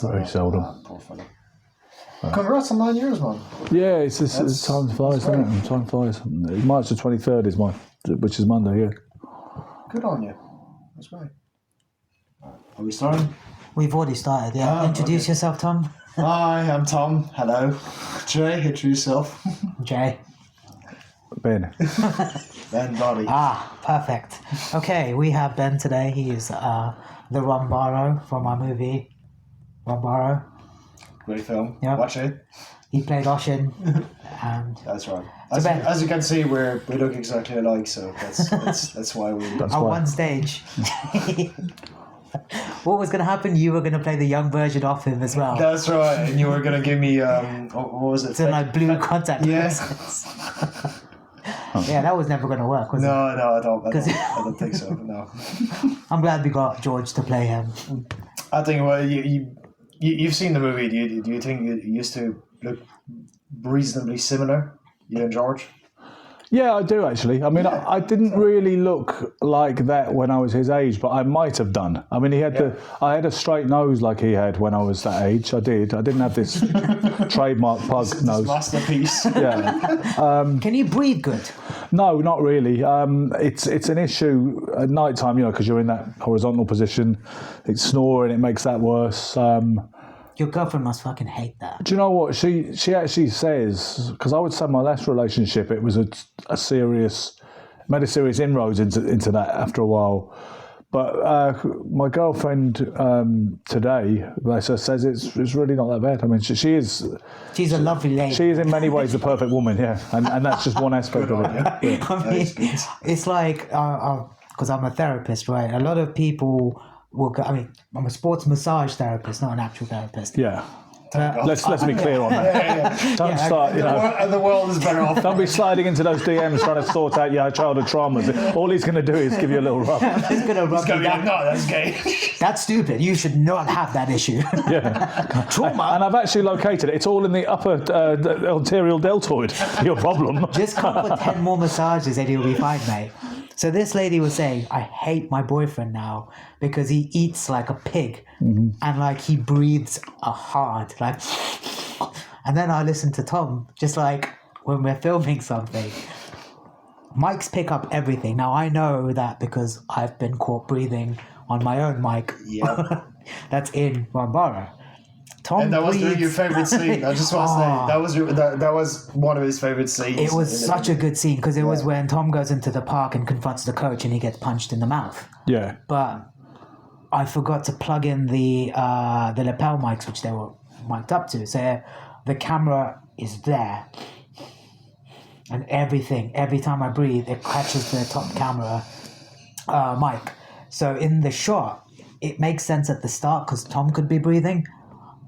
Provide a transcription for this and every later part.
very seldom. Poor fella. Congrats on 9 years, man. Yeah, it's time flies, doesn't it? Time flies. March the 23rd is which is Monday, yeah. Good on you. That's great. Are we starting? We've already started, yeah. Introduce yourself, Tom. Hi, I'm Tom. Hello. Jay, introduce yourself. Jay. Ben. Ben Doughty. Perfect. Okay, we have Ben today. He is the Rumbaro from our movie Rumbaro. Great film. Yeah. Watch it. He played Oshin. And That's right. So Ben, As you can see, we look exactly alike, so that's why we. That's on why. one stage. What was going to happen? You were going to play the young version of him as well. That's right, and you were gonna give me what was it? So like blue contact Yes. lenses. Yeah, that was never going to work, was it? No, I don't think so. No. I'm glad we got George to play him. I think you've seen the movie. Do you think it used to look reasonably similar? You and George? Yeah, I do actually. I mean, I didn't really look like that when I was his age, but I might have done. I mean, I had a straight nose like he had when I was that age. I did. I didn't have this trademark pug nose. Masterpiece. Yeah. Can you breathe good? No, not really. It's an issue at night time, because you're in that horizontal position. It's snoring. It makes that worse. Your girlfriend must fucking hate that. Do you know what she actually says? Because I would say my last relationship, it was a serious inroads into that after a while. But my girlfriend today, bless her, says it's really not that bad. I mean, she is. She's a lovely lady. She is in many ways the perfect woman, yeah, and that's just one aspect of it. Yeah. I mean, it's like because I'm a therapist, right? A lot of people will go. I mean, I'm a sports massage therapist, not an actual therapist. Yeah. Let's be clear on that. Don't start, And the world is better off. Don't be sliding into those DMs trying to sort out your childhood traumas. All he's going to do is give you a little rub. He's gonna rub you down. No, that's gay. That's stupid. You should not have that issue. Yeah. Trauma. And I've actually located it. It's all in the upper arterial deltoid. Your problem. Just come for 10 more massages and you'll be fine, mate. So this lady was saying, I hate my boyfriend now because he eats like a pig and like he breathes hard, like. And then I listened to Tom, just like when we're filming something. Mics pick up everything. Now I know that because I've been caught breathing on my own mic. Yeah. That's in Bambara. Tom And that was breathes. your favorite scene. I just want to say that was one of his favorite scenes. It was such a good scene because it was when Tom goes into the park and confronts the coach and he gets punched in the mouth. Yeah. But I forgot to plug in the lapel mics, which they were mic'd up to. So the camera is there. And every time I breathe, it catches the top camera mic. So in the shot, it makes sense at the start because Tom could be breathing.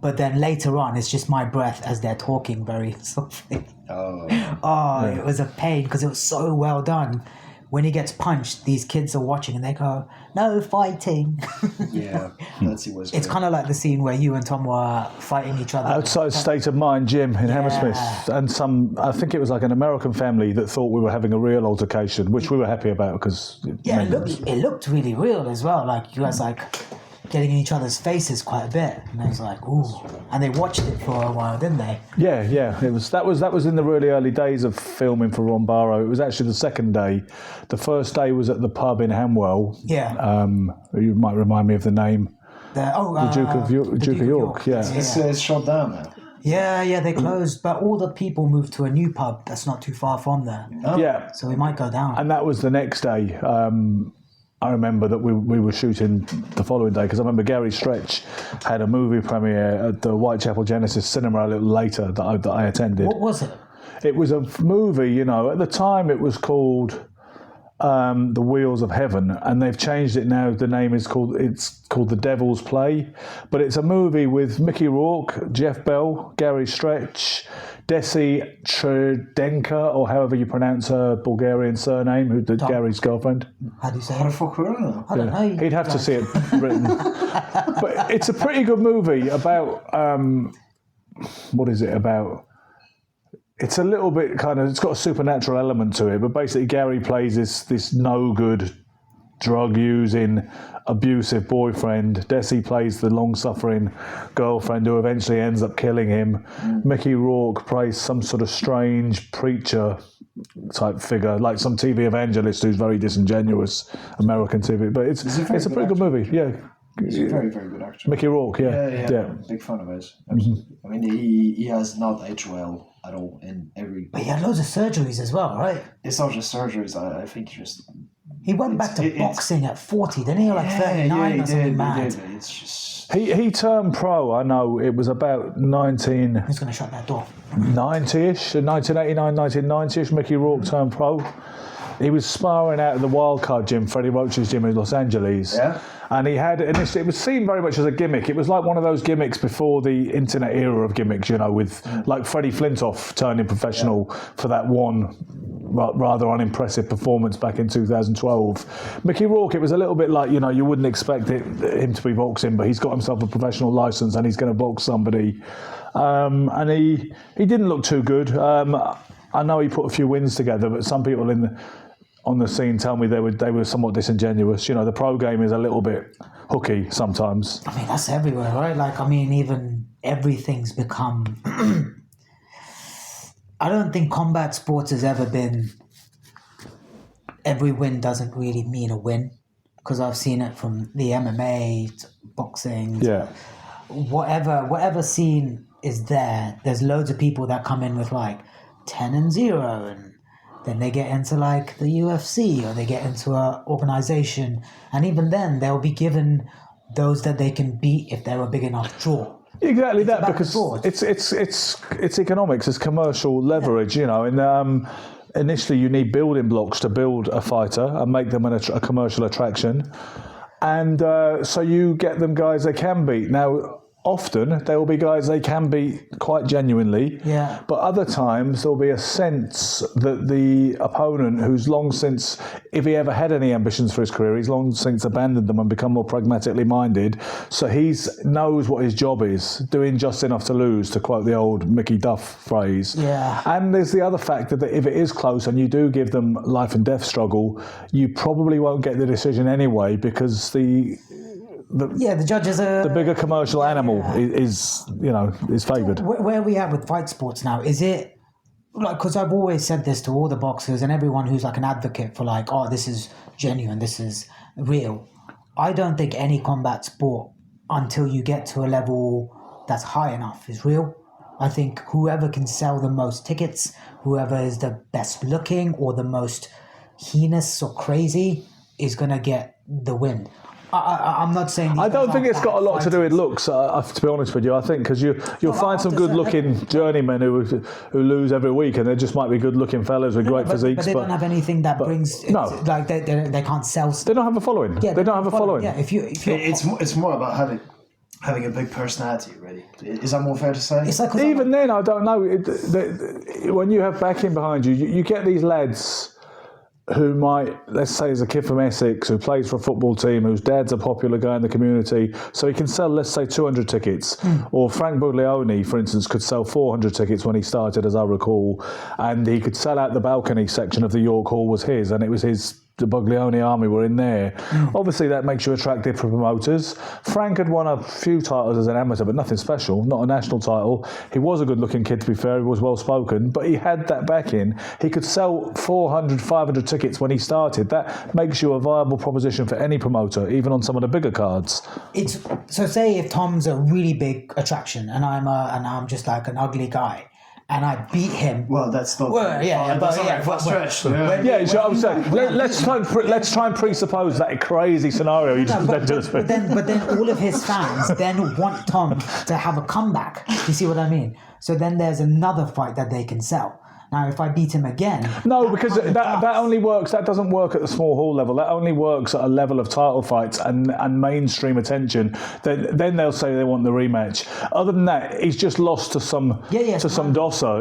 But then later on, it's just my breath as they're talking very softly. It was a pain because it was so well done. When he gets punched, these kids are watching and they go, "No fighting." Yeah, that's it was. It's kind of like the scene where you and Tom were fighting each other. Outside State of Mind gym in Hammersmith. And I think it was like an American family that thought we were having a real altercation, which we were happy about because... It looked really real as well. Like you guys like getting in each other's faces quite a bit. And I was like, ooh. And they watched it for a while, didn't they? Yeah. That was in the really early days of filming for Ron Barrow. It was actually the second day. The first day was at the pub in Hamwell. Yeah. You might remind me of the name. The Duke of York. Yeah. It's shut down now. Yeah, they closed, but all the people moved to a new pub that's not too far from there. Oh. Yeah. So we might go down. And that was the next day. I remember that we were shooting the following day because I remember Gary Stretch had a movie premiere at the Whitechapel Genesis Cinema a little later that I attended. What was it? It was a movie, at the time it was called The Wheels of Heaven, and they've changed it now. The name is called The Devil's Play, but it's a movie with Mickey Rourke, Jeff Bell, Gary Stretch, Desi Tredenka, or however you pronounce her Bulgarian surname, Gary's girlfriend. How do you say How the it? fuck were you? I don't know. He'd have to see it written. But it's a pretty good movie about, what is it about? It's a little bit it's got a supernatural element to it, but basically Gary plays this no good drug-using, abusive boyfriend. Desi plays the long-suffering girlfriend who eventually ends up killing him. Mickey Rourke plays some sort of strange preacher type figure, like some TV evangelist who's very disingenuous, American TV. But it's a pretty good movie. Yeah. He's a very, very good actor. Mickey Rourke, Yeah. Big fan of his. I mean, he has not aged well at all in every... But he had loads of surgeries as well, right? It's not just surgeries, I think He went back to boxing at 40, didn't he? Or like 39 or something mad. It's just... He turned pro, I know, it was about 19... Who's going to shut that door? 90-ish, 1989, 1990-ish, Mickey Rourke turned pro. He was sparring out of the Wildcard gym, Freddie Roach's gym in Los Angeles. Yeah. And he had, initially, it was seen very much as a gimmick. It was like one of those gimmicks before the internet era of gimmicks, you know, with like Freddie Flintoff turning professional for that one rather unimpressive performance back in 2012. Mickey Rourke, it was a little bit like, you know, you wouldn't expect him to be boxing, but he's got himself a professional license and he's going to box somebody. And he didn't look too good. I know he put a few wins together, but some people on the scene tell me they were somewhat disingenuous. You know, the pro game is a little bit hooky sometimes. I mean, that's everywhere, right? Like, I mean, even everything's become... I don't think combat sports has ever been... Every win doesn't really mean a win, because I've seen it from the MMA, to boxing, whatever scene is there. There's loads of people that come in with like 10-0, and then they get into like the UFC or they get into an organization, and even then they'll be given those that they can beat if they're a big enough draw. Exactly that, because it's economics, it's commercial leverage, you know, and initially you need building blocks to build a fighter and make them a commercial attraction, and so you get them guys they can beat. Now, often there will be guys they can beat quite genuinely, but other times there'll be a sense that the opponent, who's long since, if he ever had any ambitions for his career, he's long since abandoned them and become more pragmatically minded, so he knows what his job is, doing just enough to lose, to quote the old Mickey Duff phrase. And there's the other factor that if it is close and you do give them life and death struggle, you probably won't get the decision anyway, because the judges are... The bigger commercial animal is favoured. Where are we at with fight sports now? Is it... like, because I've always said this to all the boxers and everyone who's like an advocate for like, oh, this is genuine, this is real. I don't think any combat sport, until you get to a level that's high enough, is real. I think whoever can sell the most tickets, whoever is the best looking or the most heinous or crazy is going to get the win. I'm not saying... I don't think it's got a lot to do with looks, to be honest with you. I think because you'll find some good-looking journeymen who lose every week, and they just might be good-looking fellas with great physiques. But they don't have anything that brings... No. Like, they can't sell... They don't have a following. Yeah, they don't have a following. Yeah, if you it's more about having a big personality, really. Is that more fair to say? It's like, even then, I don't know. When you have backing behind you, you get these lads who might, let's say, is a kid from Essex who plays for a football team, whose dad's a popular guy in the community, so he can sell, let's say, 200 tickets. Or Frank Buglioni, for instance, could sell 400 tickets when he started, as I recall, and he could sell out the balcony section of the York Hall was his, and it was the Buglioni army were in there. Obviously, that makes you attractive for promoters. Frank had won a few titles as an amateur, but nothing special, not a national title. He was a good-looking kid, to be fair. He was well-spoken, but he had that backing. He could sell 400, 500 tickets when he started. That makes you a viable proposition for any promoter, even on some of the bigger cards. So say if Tom's a really big attraction, and I'm just like an ugly guy, and I beat him. Well, that's not... stretch. I'm saying, let's try and presuppose that crazy scenario you just but then all of his fans then want Tom to have a comeback. You see what I mean? So then there's another fight that they can sell. Now, if I beat him again... No, because that only works... That doesn't work at the small hall level. That only works at a level of title fights and mainstream attention. Then they'll say they want the rematch. Other than that, he's just lost to some dosser.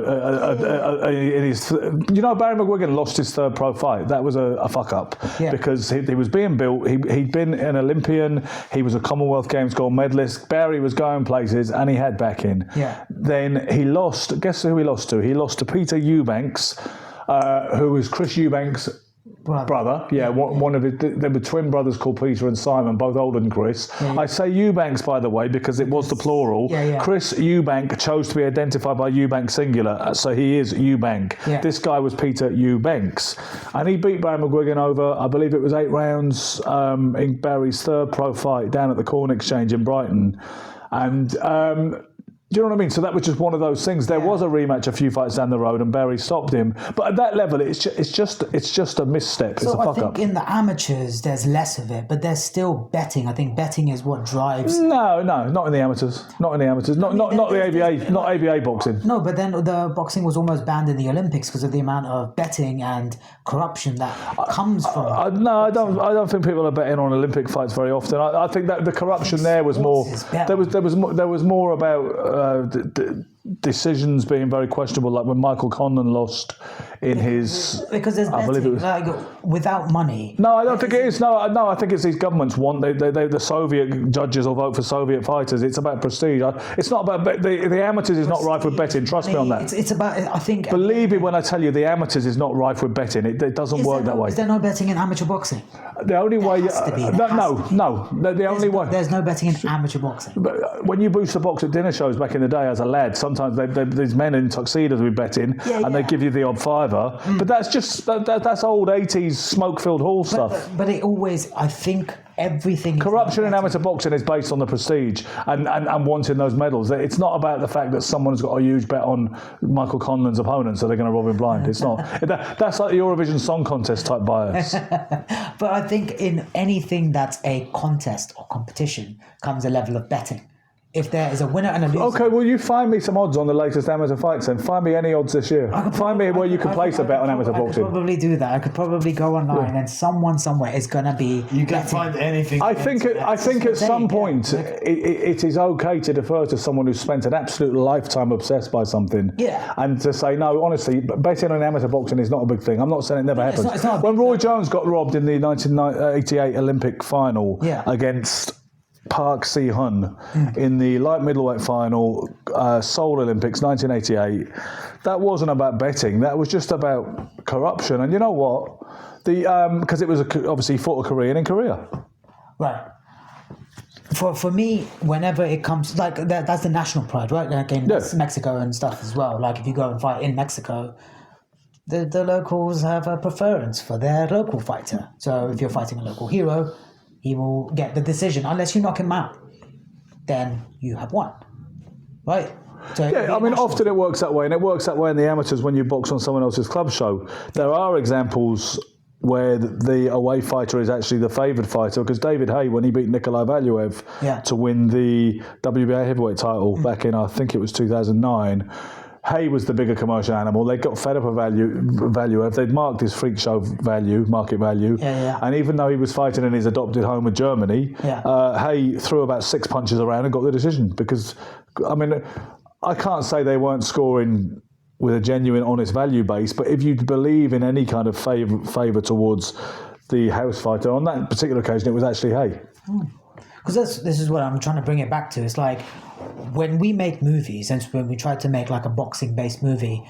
In his, Barry McGuigan lost his third pro fight. That was a fuck-up. Because he was being built. He'd been an Olympian. He was a Commonwealth Games gold medalist. Barry was going places, and he had backing. Then he lost... Guess who he lost to? He lost to Peter Eubanks, who was Chris Eubanks' brother. Yeah, one of it. There were twin brothers called Peter and Simon, both older than Chris. Yeah. I say Eubanks, by the way, because it was the plural. Yeah. Chris Eubank chose to be identified by Eubank singular, so he is Eubank. Yeah. This guy was Peter Eubanks, and he beat Barry McGuigan over, I believe it was 8 rounds in Barry's third pro fight down at the Corn Exchange in Brighton, and. Do you know what I mean? So that was just one of those things. There was a rematch a few fights down the road, and Barry stopped him. But at that level, it's just a misstep. It's a fuck up. I think in the amateurs there's less of it, but there's still betting. I think betting is what drives. No, not in the amateurs. Not the ABA, not ABA boxing. No, but then the boxing was almost banned in the Olympics because of the amount of betting and corruption that comes from. I don't think people are betting on Olympic fights very often. I think that the corruption there was more. There was more about. Decisions being very questionable, like when Michael Conlon lost in his. Because there's betting, I believe it was, like, without money. No, I don't think it is. No, I think it's these governments want the Soviet judges will vote for Soviet fighters. It's about prestige. It's not about the amateurs is not rife with betting. Trust me on that. It's about. I think. Believe me when I tell you, the amateurs is not rife with betting. It doesn't work that way. Is there no betting in amateur boxing? The only way. No. The only way. There's no betting in amateur boxing. But when you boost the box at dinner shows back in the day as a lad, sometimes these men in tuxedos would be betting, and they give you the odd fiver. But that's just that's old 80s smoke-filled hall stuff. But it always, I think, everything. Corruption in amateur boxing is based on the prestige and wanting those medals. It's not about the fact that someone's got a huge bet on Michael Conlon's opponent, so they're going to rob him blind. It's not. That's like the Eurovision Song Contest type bias. But I think in anything that's a contest or competition comes a level of betting. If there is a winner and a loser. Okay, well, you find me some odds on the latest amateur fights then. Find me any odds this year. Find me where you can place a bet on amateur boxing. I could probably do that. I could probably go online and someone somewhere is going to be. You can find anything. I think at some point it is okay to defer to someone who's spent an absolute lifetime obsessed by something. Yeah. And to say, no, honestly, betting on amateur boxing is not a big thing. I'm not saying it never happens. It's not when Roy Jones got robbed in the 1988 Olympic final against Park Si-hun in the light middleweight final, Seoul Olympics 1988. That wasn't about betting. That was just about corruption. And you know what? Because it was obviously he fought a Korean in Korea. Right. For me, whenever it comes like that's the national pride, right? Like in Mexico and stuff as well. Like if you go and fight in Mexico, the locals have a preference for their local fighter. So if you're fighting a local hero, he will get the decision. Unless you knock him out, then you have won. Right? So I mean, often it works that way, and it works that way in the amateurs when you box on someone else's club show. There are examples where the away fighter is actually the favoured fighter, because David Haye, when he beat Nikolai Valuev to win the WBA heavyweight title back in, I think it was 2009, Haye was the bigger commercial animal. They got fed up with Valuev. They'd marked his freak show market value. And even though he was fighting in his adopted home of Germany, Haye threw about 6 punches around and got the decision. Because, I mean, I can't say they weren't scoring with a genuine, honest value base, but if you believe in any kind of favour towards the house fighter, on that particular occasion, it was actually Haye. Because this is what I'm trying to bring it back to. It's like, when we make movies, and when we tried to make like a boxing-based movie,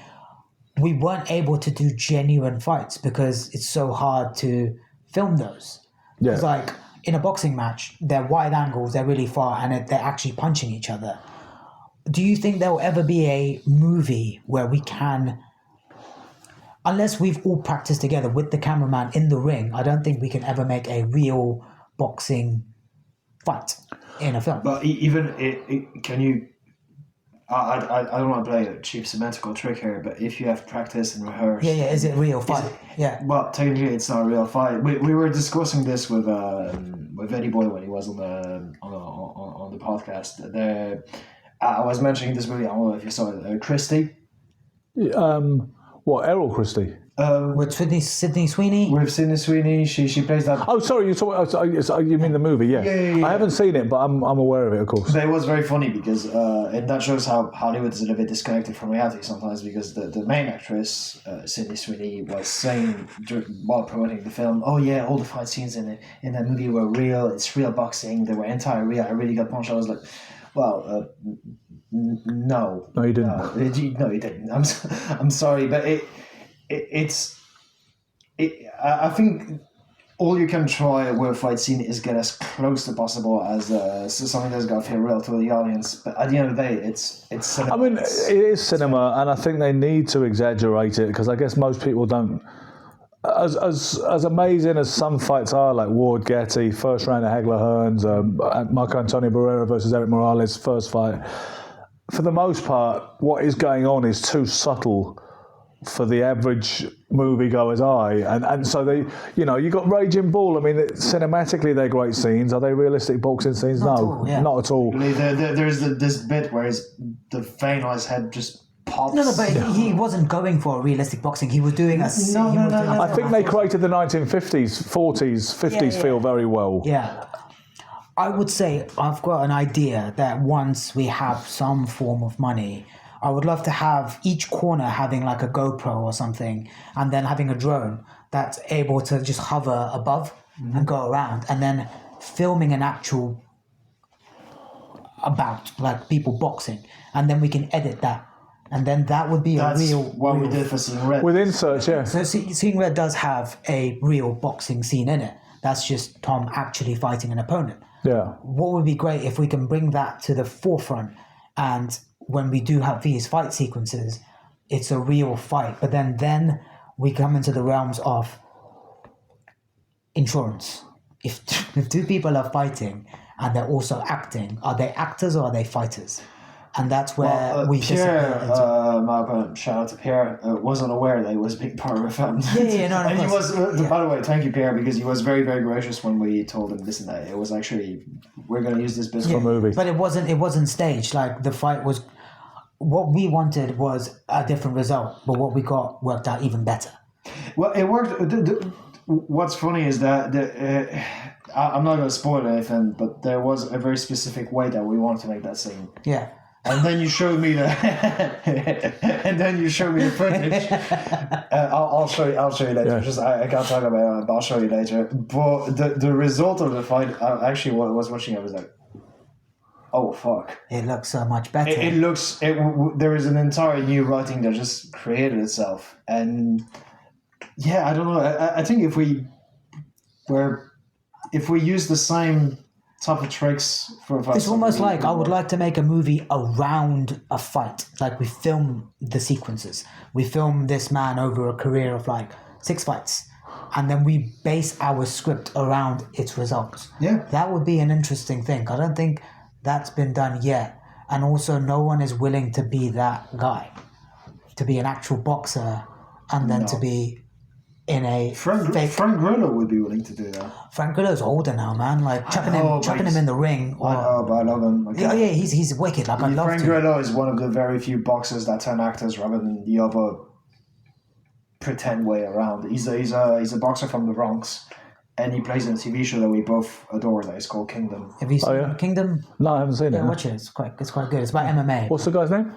we weren't able to do genuine fights because it's so hard to film those. Yeah. It's like, in a boxing match, they're wide angles, they're really far, and they're actually punching each other. Do you think there will ever be a movie where we can, unless we've all practiced together with the cameraman in the ring, I don't think we can ever make a real boxing fight in a film. But even can you? I don't want to play a cheap semantical trick here, but if you have practice and rehearse, is it a real fight? Well, technically, it's not a real fight. We were discussing this with Eddie Boy when he was on the podcast. I was mentioning this movie. I don't know if you saw it, Christie. What, Errol Christie? With Sydney Sweeney? With Sydney Sweeney, she plays that. Oh, sorry, you mean the movie? Yeah. I haven't seen it, but I'm aware of it, of course. But it was very funny because and that shows how Hollywood is a little bit disconnected from reality sometimes, because the main actress, Sydney Sweeney, was saying while promoting the film, "Oh yeah, all the fight scenes in that movie were real. It's real boxing. They were entirely real. I really got punched." I was like, "Well, no, you didn't. No, you didn't. I'm sorry, but it's I think all you can try with a fight scene is get as close to possible as something that's got to feel real to the audience. But at the end of the day, it's cinema. I mean, it is cinema, and I think they need to exaggerate it because I guess most people don't. As amazing as some fights are, like Ward Getty, first round of Hagler Hearns, Marco Antonio Barrera versus Eric Morales, first fight. For the most part, what is going on is too subtle for the average moviegoer's eye, and so they, you got Raging Bull. I mean, cinematically they're great scenes. Are they realistic boxing scenes? Not No, at all, yeah. not at all. There's this bit where the vein on his head just pops. No, but he wasn't going for a realistic boxing. He was doing a... No. I think they created the 1950s, 40s, 50s feel very well. Yeah. I would say I've got an idea that once we have some form of money, I would love to have each corner having like a GoPro or something, and then having a drone that's able to just hover above and go around, and then filming an actual about like people boxing, and then we can edit that, and then that would be That's a real. what we did for Seeing Red. With inserts, yeah. So Seeing Red does have a real boxing scene in it. That's just Tom actually fighting an opponent. Yeah. What would be great if we can bring that to the forefront, and when we do have these fight sequences, it's a real fight. But then we come into the realms of insurance. If two people are fighting and they're also acting, are they actors or are they fighters? And that's where we Pierre, my opponent, shout out to Pierre, wasn't aware that he was being part of a film. No, and he was, by the way, thank you, Pierre, because he was very, very gracious when we told him this and that. It was actually, we're going to use this business For a movie. But it wasn't staged. Like, the fight was, what we wanted was a different result, but what we got worked out even better. Well, it worked. What's funny is that I'm not going to spoil anything, but there was a very specific way that we wanted to make that scene. Yeah. And then you showed me the footage. I'll show you later. Yeah. Just I can't talk about it, but I'll show you later. But the result of the fight, I actually was watching. I was like, oh fuck! It looks so much better. It looks. There is an entire new writing that just created itself, and yeah, I don't know. I think if we use the same type of tricks for a fight, it's almost like I would like to make a movie around a fight. Like, we film the sequences. We film this man over a career of like 6 fights, and then we base our script around its results. Yeah. That would be an interesting thing. I don't think that's been done yet. And also, no one is willing to be that guy, to be an actual boxer, and then to be in a Frank Grillo would be willing to do that. Frank Grillo's older now, man. Like, chucking him in the ring. But I love him. Yeah, he's wicked. Like, I love Frank to. Grillo is one of the very few boxers that turn actors rather than the other pretend way around. He's a boxer from the Bronx, and he plays in a TV show that we both adore. That is called Kingdom. Have you seen Kingdom? No, I haven't seen it. Yeah, watch it. It's quite good. It's about MMA. What's the guy's name?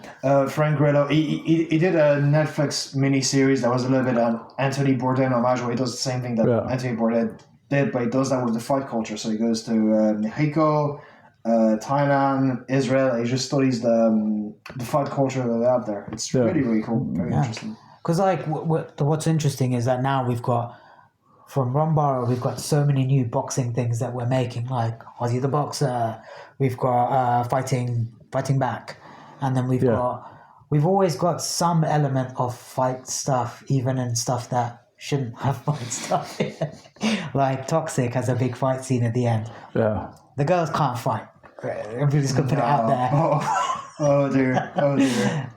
Frank Grillo. He did a Netflix mini-series that was a little bit an Anthony Bourdain homage, where he does the same thing that Anthony Bourdain did, but he does that with the fight culture. So he goes to Mexico, Thailand, Israel. He just studies the fight culture that they have there. It's really, really cool. Very interesting. Because like what's interesting is that now we've got, from Rombaro, we've got so many new boxing things that we're making, like Ozzy the Boxer. We've got fighting back, and then we've always got some element of fight stuff, even in stuff that shouldn't have fight stuff. Like Toxic has a big fight scene at the end. Yeah. The girls can't fight. I'm just gonna put it out there. Oh dear.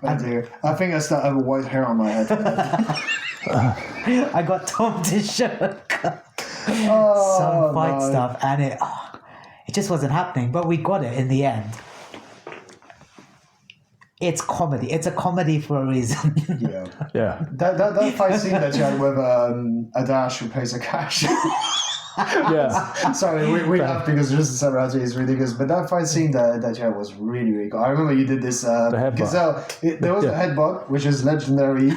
I think I still have a white hair on my head. I got Tom to show some fight stuff, and it just wasn't happening. But we got it in the end. It's comedy. It's a comedy for a reason. Yeah. That fight scene that you had with Adash, who plays a cash. Yeah. Sorry, we laugh because just the similarity is ridiculous. But that fight scene that you had was really, really cool. I remember you did this Gazelle. There was a headbutt, which is legendary.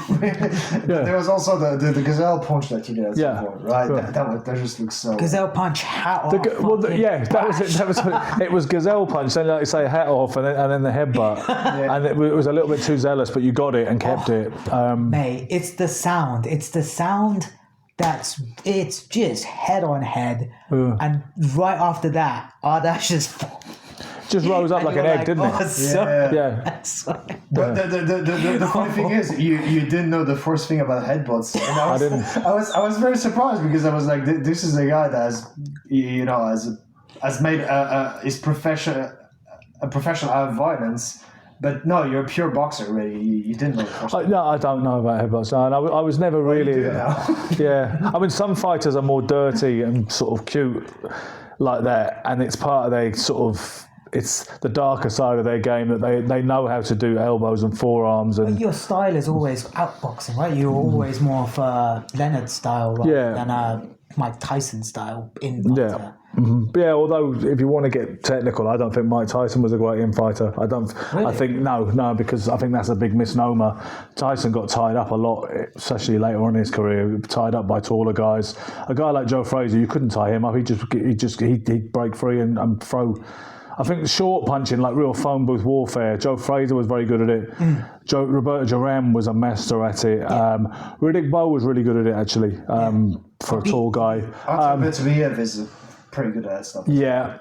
There was also the Gazelle punch that you did at some point, right? Cool. That just looks so... Gazelle punch, hat off. That was it. It was Gazelle punch, then like you say, hat off, and then the headbutt. And it was a little bit too zealous, but you got it and kept it. Mate, it's the sound. It's the sound it's just head on head, and right after that, Ardash just rose up like an egg, didn't it? But the funny thing is, you didn't know the first thing about headbutts. And I didn't. I was very surprised because I was like, this is a guy that has made his profession a professional out of violence. But no, you're a pure boxer, really. You didn't know the first thing. No, I don't know about headbutts. No, and I was never really. You do now. Yeah, I mean, some fighters are more dirty and sort of cute like that, and it's part of their sort of. It's the darker side of their game that they know how to do elbows and forearms. And your style is always outboxing, right? You're always more of a Leonard style rather than a Mike Tyson style in-fighter. Yeah. Mm-hmm. Yeah, although if you want to get technical, I don't think Mike Tyson was a great infighter. I don't. Really? I think no, because I think that's a big misnomer. Tyson got tied up a lot, especially later on in his career. Tied up by taller guys. A guy like Joe Frazier, you couldn't tie him up. He'd break free and throw. I think short punching, like real phone booth warfare. Joe Frazier was very good at it. Roberto Duran was a master at it. Riddick Bowe was really good at it, actually, for a tall guy. Artur is pretty good at that stuff. Yeah.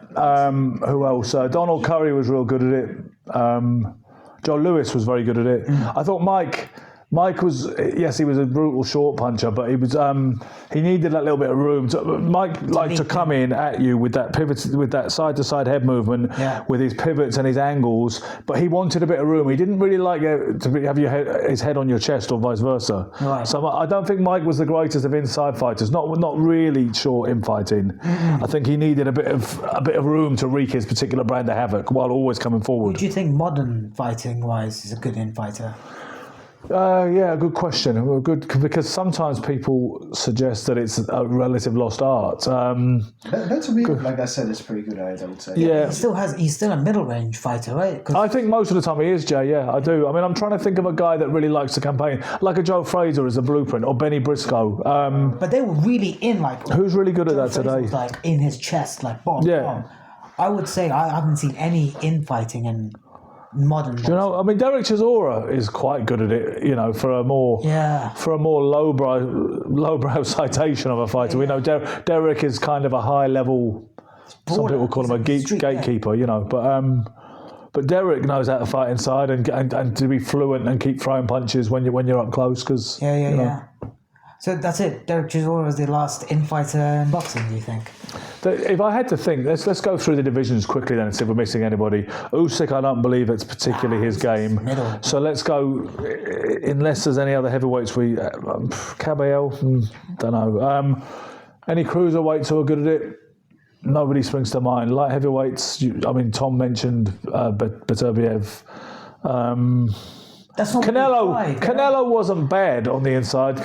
Who else? Donald Curry was real good at it. Joe Louis was very good at it. I thought Mike was, yes, he was a brutal short puncher, but he was he needed that little bit of room. Mike liked to come in at you with that pivot, with that side to side head movement, with his pivots and his angles. But he wanted a bit of room. He didn't really like to have his head on your chest or vice versa. Right. So I don't think Mike was the greatest of inside fighters. Not really short in fighting. I think he needed a bit of room to wreak his particular brand of havoc while always coming forward. Do you think modern fighting wise is a good infighter? Yeah, good question. Because sometimes people suggest that it's a relative lost art. That to me, like I said, is pretty good at it, I would say. Yeah. He's still a middle range fighter, right? I think most of the time he is, Jay. Yeah, I do. I mean, I'm trying to think of a guy that really likes to campaign, like a Joe Frazier as a blueprint, or Benny Briscoe. But they were really in, like... Who's really good at that Frazier today? was, like, in his chest, like, bomb, bomb. I would say I haven't seen any infighting in modern. Do you know? I mean, Derek Chisora is quite good at it. You know, for a more lowbrow citation of a fighter. We know Derek is kind of a high level. Some people call him a gatekeeper. You know, but Derek knows how to fight inside and to be fluent and keep throwing punches when you're up close. Because So that's it. Derek Chisora was the last infighter in boxing. Do you think? If I had to think, let's go through the divisions quickly then and see if we're missing anybody. Usyk, I don't believe it's particularly his game. So let's go, unless there's any other heavyweights. Caballero, don't know. Any cruiserweights who are good at it? Nobody springs to mind. Light heavyweights, Tom mentioned Beterbiev. That's not Canelo wasn't bad on the inside.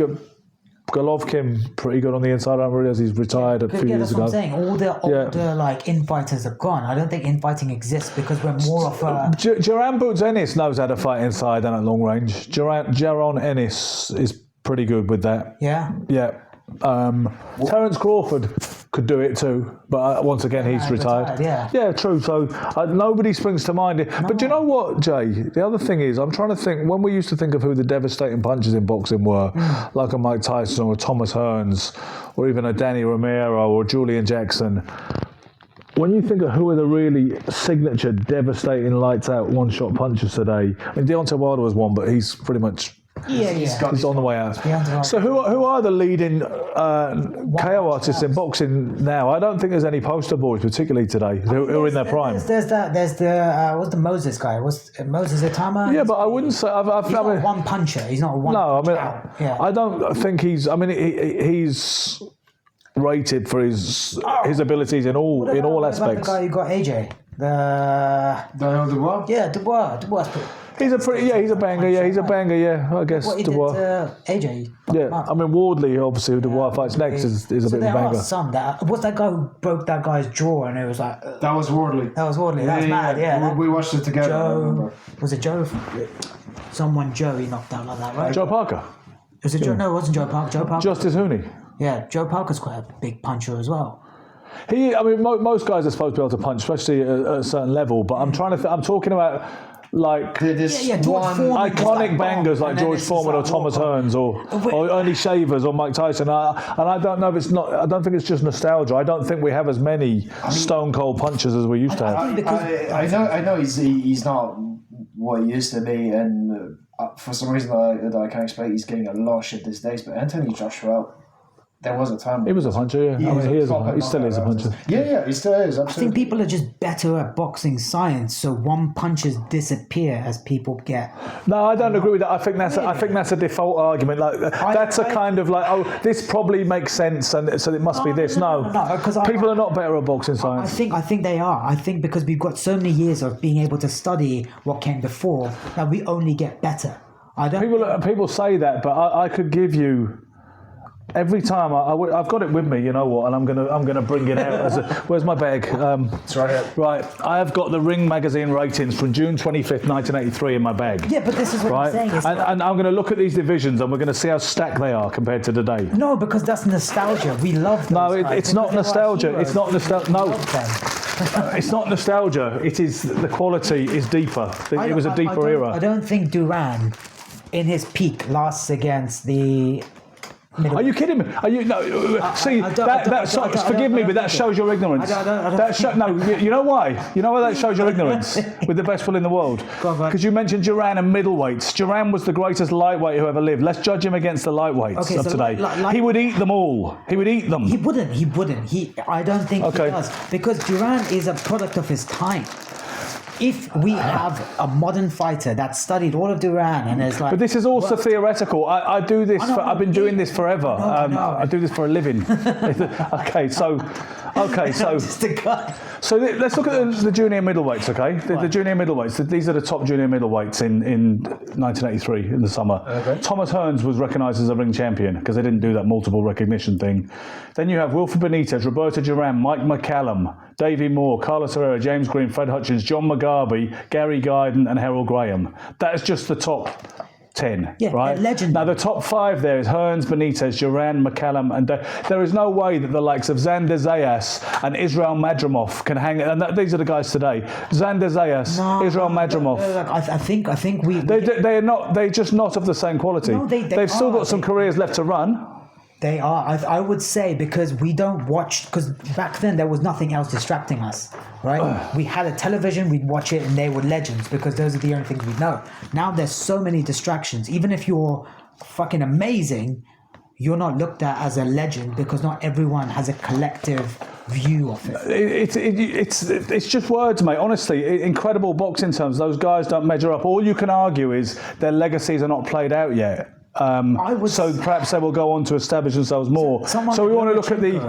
Golovkin, pretty good on the inside. I realize he's retired a few years ago. That's what I'm saying. All the older infighters are gone. I don't think infighting exists because we're more of a... Jaron Boots Ennis knows how to fight inside and at long range. Jaron Ennis is pretty good with that. Yeah? Yeah. Terence Crawford could do it too, but once again he's retired. Yeah, true. So nobody springs to mind. But do you know what, Jay? The other thing is, I'm trying to think, when we used to think of who the devastating punches in boxing were, like a Mike Tyson or a Thomas Hearns, or even a Danny Romero or Julian Jackson. When you think of who are the really signature, devastating, lights-out, one-shot punchers today, I mean, Deontay Wilder was one, but he's pretty much... He's on the way out. So who are the leading KO artists in boxing now? I don't think there's any poster boys particularly today who are in their prime. There's the what's the Moses guy? What's Moses Itama? Yeah, but I wouldn't say he's not one puncher. He's not one. No, I don't think he's. I mean, he's rated for his abilities in all aspects. The guy who got AJ. Daniel Dubois. Yeah, Dubois. He's a banger. Yeah, he's a banger. Yeah, I guess Dubois. AJ. Yeah, I mean Wardley, obviously, who Dubois fights next, is a bit of a banger. There are some what's that guy who broke that guy's jaw and it was like... that was Wardley. That was mad, yeah. We watched it together. Was it Joe? Someone Joe he knocked out like that, right? Joe Parker. Was it Joe? No, it wasn't Joe Parker. Joe Parker. Justice Hooney. Yeah, Joe Parker's quite a big puncher as well. Most guys are supposed to be able to punch, especially at a certain level. But I'm talking about like There's George one Foreman. iconic bangers like And then George it's just Foreman or like, Thomas what? Hearns or Ernie Shavers or Mike Tyson. And I don't know if it's not. I don't think it's just nostalgia. I don't think we have as many stone cold punches as we used to have. I know he's not what he used to be, and for some reason that I can't explain, he's getting a lot of shit these days. But Anthony Joshua, there was a time. He was a puncher, yeah. He Still is a puncher. Yeah, he still is. Absolutely. I think people are just better at boxing science, so one punches disappear as people get. No, I don't agree with that. I think that's a default argument. Like that's a kind of like, oh, this probably makes sense, and so it must be this. No, because people are not better at boxing science. I think they are. I think because we've got so many years of being able to study what came before that we only get better. I don't. People say that, but I could give you. Every time I've got it with me, you know what, and I'm gonna bring it out. Where's my bag? It's right here. Right, I have got the Ring magazine ratings from June 25th, 1983 in my bag. Yeah, but this is what I'm saying. And I'm going to look at these divisions, and we're going to see how stacked they are compared to today. No, because that's nostalgia. We love those guys it's not because they were our nostalgia. heroes. It's not nostalgia. No. We love them. It's not nostalgia. It is the quality is deeper. It was a deeper era. I don't think Duran, in his peak, lasts against the. Are you kidding me? Are you no? See, forgive me, but that shows your ignorance. You know why? You know why that shows your ignorance with the best will in the world? Because you mentioned Duran and middleweights. Duran was the greatest lightweight who ever lived. Let's judge him against the lightweights of today. He would eat them all. He would eat them. He wouldn't. I don't think he does, because Duran is a product of his time. If we have a modern fighter that studied all of Duran and is like, but this is also theoretical. I do this. I've been doing this forever. I do this for a living. Okay, so just a guy. So let's look at the junior middleweights. Okay, the junior middleweights. These are the top junior middleweights in 1983 in the summer. Okay. Thomas Hearns was recognised as a ring champion because they didn't do that multiple recognition thing. Then you have Wilfred Benitez, Roberto Duran, Mike McCallum, Davey Moore, Carlos Herrera, James Green, Fred Hutchins, John Mugabe, Gary Guyton, and Harold Graham. That is just the top 10, right? Legend. Now, the top 5 there is Hearns, Benitez, Duran, McCallum, and there is no way that the likes of Xander Zayas and Israel Madrimov can hang. And these are the guys today: Xander Zayas, Israel Madrimov. I think we. They're not. They're just not of the same quality. No, They've still got some careers left to run. They are. I would say, because we don't watch, because back then there was nothing else distracting us, right? We had a television, we'd watch it, and they were legends because those are the only things we know. Now there's so many distractions. Even if you're fucking amazing, you're not looked at as a legend because not everyone has a collective view of it. It's just words, mate. Honestly, incredible boxing terms. Those guys don't measure up. All you can argue is their legacies are not played out yet. So perhaps they will go on to establish themselves more. So we want to look at the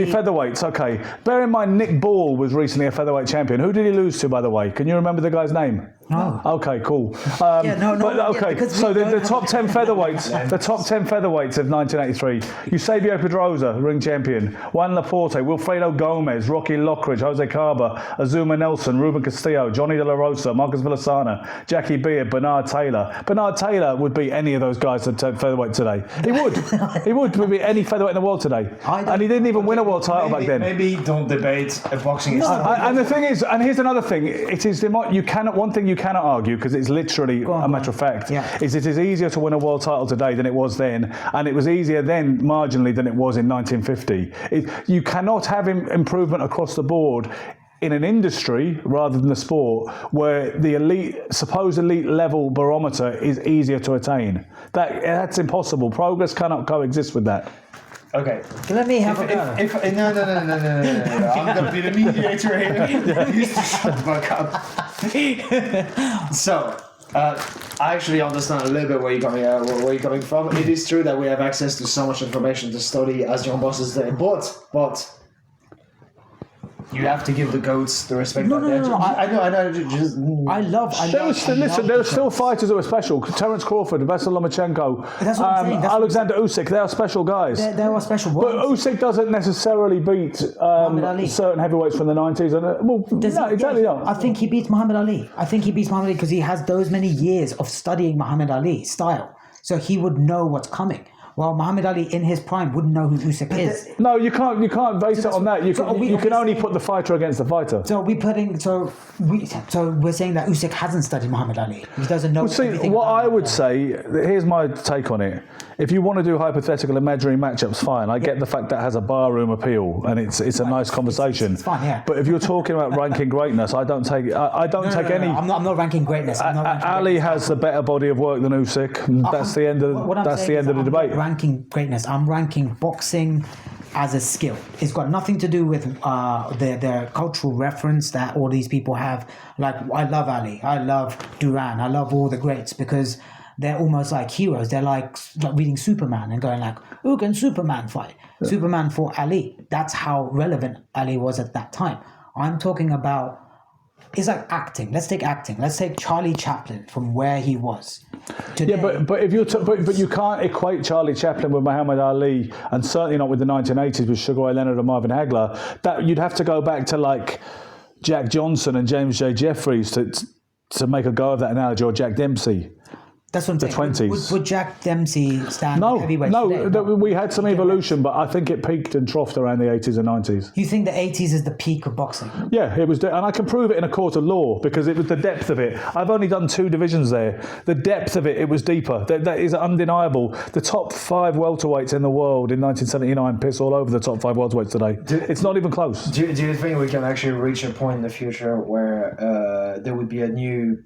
featherweights. Okay. Bear in mind, Nick Ball was recently a featherweight champion. Who did he lose to, by the way? Can you remember the guy's name? No. Okay, cool. The top 10 featherweights, the top 10 featherweights of 1983. Eusebio Pedrosa, ring champion. Juan Laporte, Wilfredo Gomez, Rocky Lockridge, Jose Carba, Azuma Nelson, Ruben Castillo, Johnny De La Rosa, Marcus Villasana, Jackie Beard, Bernard Taylor. Bernard Taylor would beat any of those guys at featherweight today. He would. He would beat any featherweight in the world today. And he didn't even win a world title back then. Maybe don't debate if boxing is. And the thing is, and here's another thing. One thing you cannot argue, because it's literally a matter of fact, is it is easier to win a world title today than it was then, and it was easier then marginally than it was in 1950. You cannot have improvement across the board in an industry rather than the sport where the supposed elite level barometer is easier to attain. That's impossible. Progress cannot coexist with that. Okay. Let me have a go. No. I'm going to be the mediator here. You shut the fuck up. So, I actually understand a little bit where you're coming from. It is true that we have access to so much information to study as young bosses there, but you have to give the GOATs the respect. No. I know. There are still fighters who are special. Terence Crawford, Vasyl Lomachenko, That's what I'm saying. Alexander Usyk. They are special guys. They are special. But Usyk doesn't necessarily beat certain heavyweights from the 90s. I think he beats Muhammad Ali. Because he has those many years of studying Muhammad Ali's style. So he would know what's coming. Well, Muhammad Ali in his prime wouldn't know who Usyk is. No, you can't base it on that. You so can, you can only put the fighter against the fighter. So we're saying that Usyk hasn't studied Muhammad Ali. He doesn't know. Well, see, what I would say, here's my take on it. If you want to do hypothetical imaginary matchups, fine. I get the fact that has a barroom appeal and it's a nice conversation. It's fine, yeah. But if you're talking about ranking greatness, I don't take any. I'm not ranking greatness. Ali has the better body of work than Usyk. And that's the end of the debate. I'm not ranking greatness. I'm ranking boxing as a skill. It's got nothing to do with the cultural reference that all these people have. Like, I love Ali, I love Duran, I love all the greats because they're almost like heroes. They're like reading Superman and going like, who can Superman fight? Yeah. Superman fought Ali. That's how relevant Ali was at that time. I'm talking about, it's like acting. Let's take acting. Let's take Charlie Chaplin from where he was. Today, yeah, but if you're but you can't equate Charlie Chaplin with Muhammad Ali, and certainly not with the 1980s with Sugar Ray Leonard and Marvin Hagler. That you'd have to go back to like Jack Johnson and James J. Jeffries to make a go of that analogy, or Jack Dempsey. That's what I'm saying. The 20s. Would Jack Dempsey stand heavyweight today? No, we had some evolution, but I think it peaked and troughed around the 80s and 90s. You think the 80s is the peak of boxing? Yeah, it was, and I can prove it in a court of law because it was the depth of it. I've only done 2 divisions there. The depth of it was deeper. That is undeniable. The top 5 welterweights in the world in 1979 piss all over the top 5 welterweights today. It's not even close. Do you think we can actually reach a point in the future where there would be a new...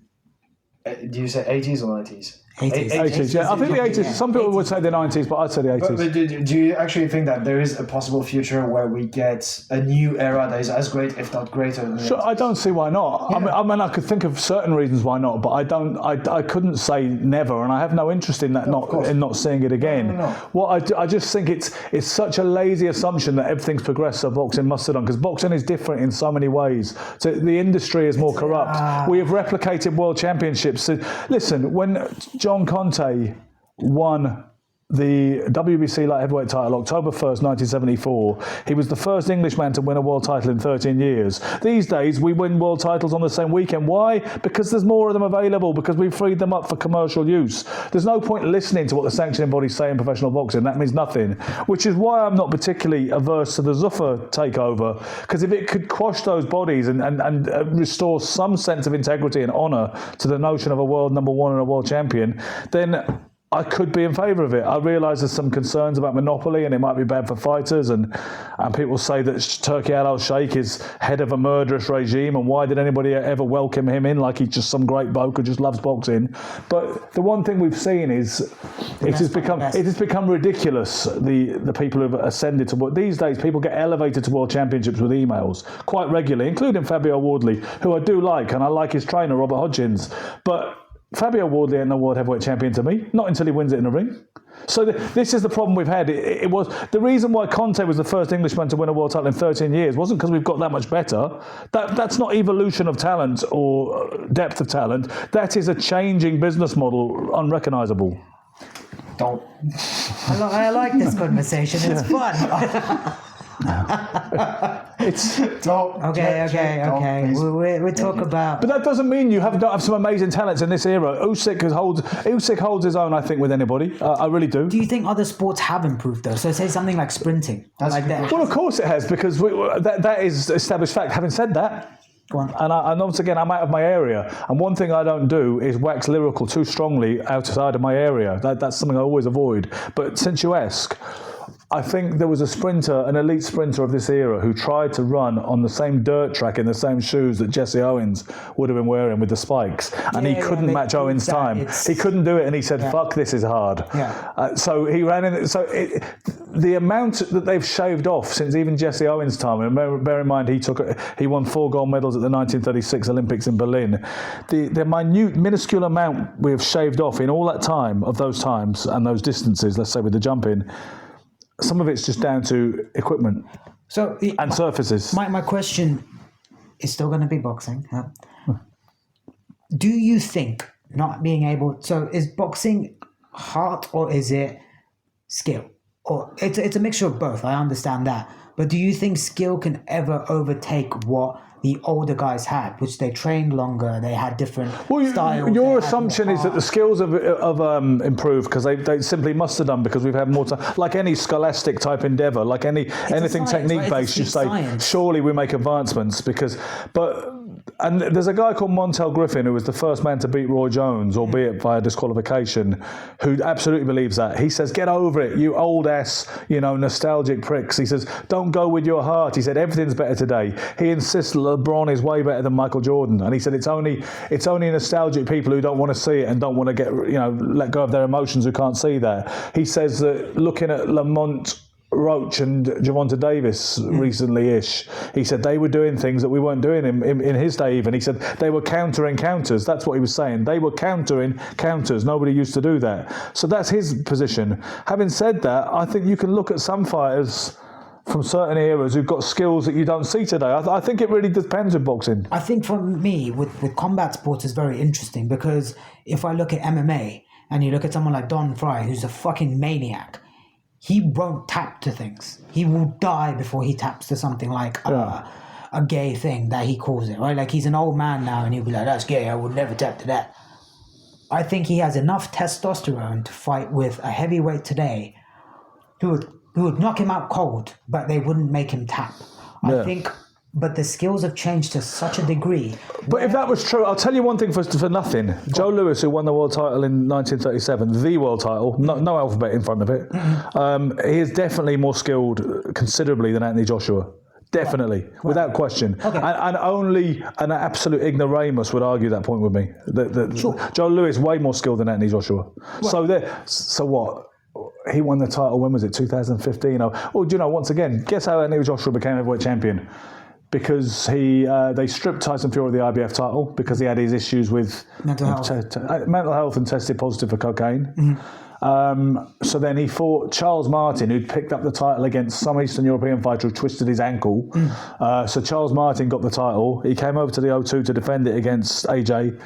Do you say 80s or 90s? 80s, yeah. I think the 80s. Some people 80s. Would say the 90s, but I'd say the 80s. But do you actually think that there is a possible future where we get a new era that is as great, if not greater than Sure, I don't see why not. Yeah. I mean, I could think of certain reasons why not, but I don't. I couldn't say never, and I have no interest in that. Not seeing it again. No. What I just think it's such a lazy assumption that everything's progressed, so boxing must have done, because boxing is different in so many ways. So the industry is more corrupt. We have replicated world championships. So, listen, when John Conte won the WBC light heavyweight title October 1st, 1974. He was the first Englishman to win a world title in 13 years. These days, we win world titles on the same weekend. Why? Because there's more of them available, because we've freed them up for commercial use. There's no point listening to what the sanctioning bodies say in professional boxing. That means nothing. Which is why I'm not particularly averse to the Zuffa takeover, because if it could quash those bodies and restore some sense of integrity and honour to the notion of a world number one and a world champion, then I could be in favour of it. I realise there's some concerns about monopoly and it might be bad for fighters, and people say that Turki Al-Sheikh is head of a murderous regime, and why did anybody ever welcome him in like he's just some great bloke who just loves boxing. But the one thing we've seen is it has become ridiculous, the people who have ascended to these days. People get elevated to world championships with emails quite regularly, including Fabio Wardley, who I do like, and I like his trainer Robert Hodgins, but Fabio Wardley ain't no world heavyweight champion to me, not until he wins it in the ring. So this is the problem we've had. It was the reason why Conte was the first Englishman to win a world title in 13 years wasn't because we've got that much better. That's not evolution of talent or depth of talent. That is a changing business model, unrecognisable. Don't. I like this conversation. It's fun. It's okay. We talk about, but that doesn't mean you don't have some amazing talents in this era. Usyk holds his own, I think, with anybody. I really do. Do you think other sports have improved though? So say something like sprinting. Well, of course it has, because that is established fact. Having said that, go on. And once again, I'm out of my area. And one thing I don't do is wax lyrical too strongly outside of my area. That's something I always avoid. But since you ask, I think there was an elite sprinter of this era, who tried to run on the same dirt track in the same shoes that Jesse Owens would have been wearing with the spikes. And he couldn't match Owens' time. He couldn't do it, and he said, fuck, this is hard. Yeah. So he ran in. The amount that they've shaved off since even Jesse Owens' time, and bear in mind he won 4 gold medals at the 1936 Olympics in Berlin. The minuscule amount we have shaved off in all that time of those times and those distances, let's say with the jumping, some of it's just down to equipment and surfaces. My question is still going to be boxing. Do you think not being able... So is boxing heart or is it skill? Or it's a mixture of both, I understand that. But do you think skill can ever overtake what the older guys had, which they trained longer, they had different styles. Your assumption is that the skills have improved because they simply must have done because we've had more time. Like any scholastic type endeavour, like anything technique based, you say surely we make advancements and there's a guy called Montel Griffin who was the first man to beat Roy Jones, albeit via disqualification, who absolutely believes that. He says, get over it, you old ass, nostalgic pricks. He says, don't go with your heart. He said, everything's better today. He insists LeBron is way better than Michael Jordan. And he said, it's only nostalgic people who don't want to see it and don't want to get, let go of their emotions who can't see that. He says that looking at Lamont Roach and Javonta Davis recently-ish, he said they were doing things that we weren't doing in his day even. He said they were countering counters. That's what he was saying. They were countering counters. Nobody used to do that. So that's his position. Having said that, I think you can look at some fighters from certain eras who've got skills that you don't see today. I think it really depends with boxing. I think for me, with combat sports, is very interesting because if I look at MMA and you look at someone like Don Fry, who's a fucking maniac, he won't tap to things. He will die before he taps to something like a gay thing that he calls it, right? Like he's an old man now and he'll be like, that's gay, I would never tap to that. I think he has enough testosterone to fight with a heavyweight today who would knock him out cold, but they wouldn't make him tap. I think, but the skills have changed to such a degree. But if that was true, I'll tell you one thing for nothing. Joe Louis, who won the world title in 1937, the world title, no alphabet in front of it, he is definitely more skilled considerably than Anthony Joshua. Definitely, without question. Okay. And only an absolute ignoramus would argue that point with me. Joe Louis way more skilled than Anthony Joshua. Right. So what? He won the title, when was it, 2015? Once again, guess how Anthony Joshua became heavyweight champion? Because they stripped Tyson Fury of the IBF title because he had his issues with mental health and tested positive for cocaine. So then he fought Charles Martin, who'd picked up the title against some Eastern European fighter who twisted his ankle. So Charles Martin got the title. He came over to the O2 to defend it against AJ.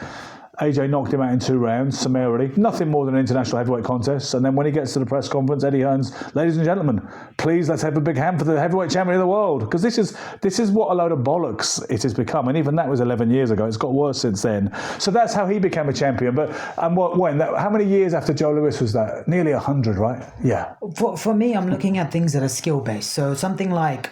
AJ knocked him out in 2 rounds, summarily. Nothing more than an international heavyweight contest. And then when he gets to the press conference, Eddie Hearn's, ladies and gentlemen, please let's have a big hand for the heavyweight champion of the world. Because this is what a load of bollocks it has become. And even that was 11 years ago. It's got worse since then. So that's how he became a champion. How many years after Joe Louis was that? Nearly 100, right? Yeah. For me, I'm looking at things that are skill-based. So something like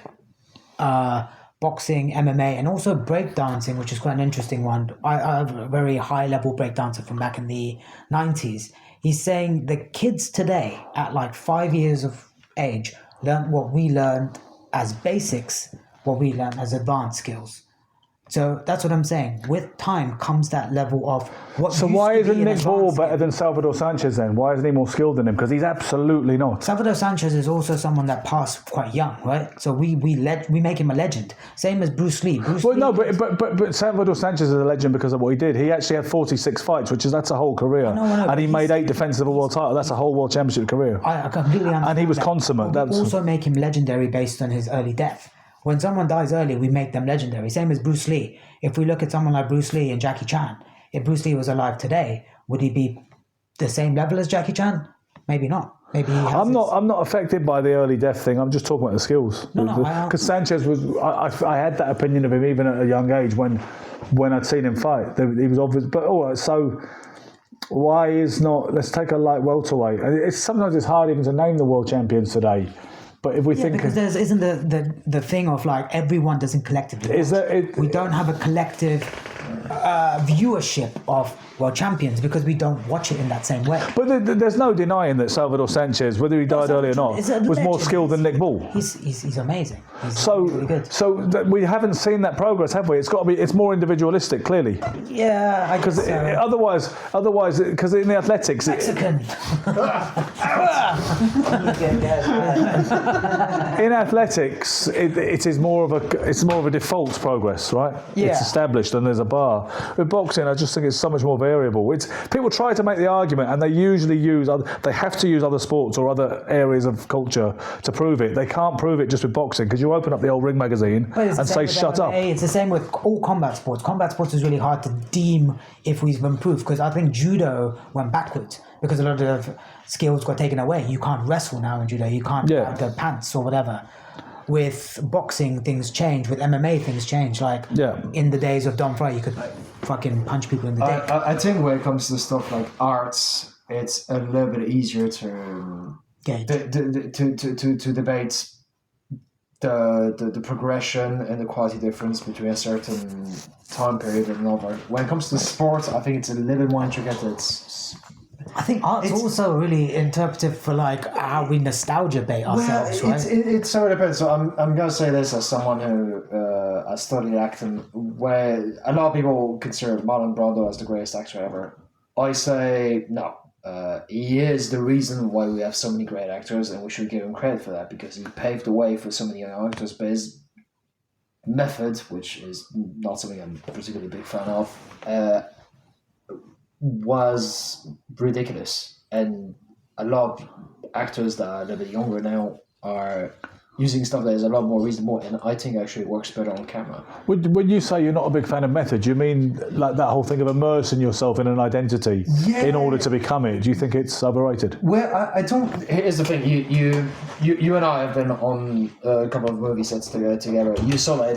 boxing, MMA, and also breakdancing, which is quite an interesting one. I have a very high-level breakdancer from back in the 90s. He's saying the kids today, at like 5 years of age, learn what we learned as basics, what we learned as advanced skills. So that's what I'm saying. With time comes that level of what. So why isn't Nick Ball better than Salvador Sanchez then? Why isn't he more skilled than him? Because he's absolutely not. Salvador Sanchez is also someone that passed quite young, right? So we make him a legend. Same as Bruce Lee. But Salvador Sanchez is a legend because of what he did. He actually had 46 fights, that's a whole career. And he made 8 defenses of a world title. That's a whole world championship career. I completely understand. And he was consummate. But we also make him legendary based on his early death. When someone dies early, we make them legendary. Same as Bruce Lee. If we look at someone like Bruce Lee and Jackie Chan, if Bruce Lee was alive today, would he be the same level as Jackie Chan? Maybe not. Maybe he has I'm not affected by the early death thing. I'm just talking about the skills. Because Sanchez was. I had that opinion of him even at a young age when I'd seen him fight. He was obvious. But all right, so why is not? Let's take a light welterweight. Sometimes it's hard even to name the world champions today. But if we think, because there isn't the thing of like everyone doesn't collectively. We don't have a collective viewership of world champions because we don't watch it in that same way. But there's no denying that Salvador Sanchez, whether he died early or not, was more skilled than Nick Ball. He's amazing. He's so really good. So we haven't seen that progress, have we? It's got to be. It's more individualistic, clearly. Yeah, I guess so. Otherwise, because in the athletics, Mexican. in athletics, it is more of a default progress, right? Yeah. It's established and there's a bar. With boxing, I just think it's so much more variable. People try to make the argument, and they usually they have to use other sports or other areas of culture to prove it. They can't prove it just with boxing because you open up the old Ring magazine and say shut up. It's the same with all combat sports. Combat sports is really hard to deem if we've improved because I think judo went backwards because a lot of skills got taken away. You can't wrestle now in judo. You can't grab the pants or whatever. with boxing, things change. With MMA, things change. Like in the days of Don Fry, you could fucking punch people in the dick. I think when it comes to stuff like arts, it's a little bit easier to debate the progression and the quality difference between a certain time period and another. When it comes to sport, I think it's a little bit more intricate. I think art's also really interpretive for like how we nostalgia bait ourselves, right? It sort of depends. So I'm gonna say this as someone who has studied acting, where a lot of people consider Marlon Brando as the greatest actor ever. I say no. He is the reason why we have so many great actors, and we should give him credit for that because he paved the way for so many young actors. But his method, which is not something I'm a particularly big fan of, was ridiculous. And a lot of actors that are a little bit younger now are using stuff that is a lot more reasonable, and I think actually it works better on camera. When you say you're not a big fan of method, you mean like that whole thing of immersing yourself in an identity in order to become it? Do you think it's overrated? Well, I don't. Here's the thing: you and I have been on a couple of movie sets together. You saw that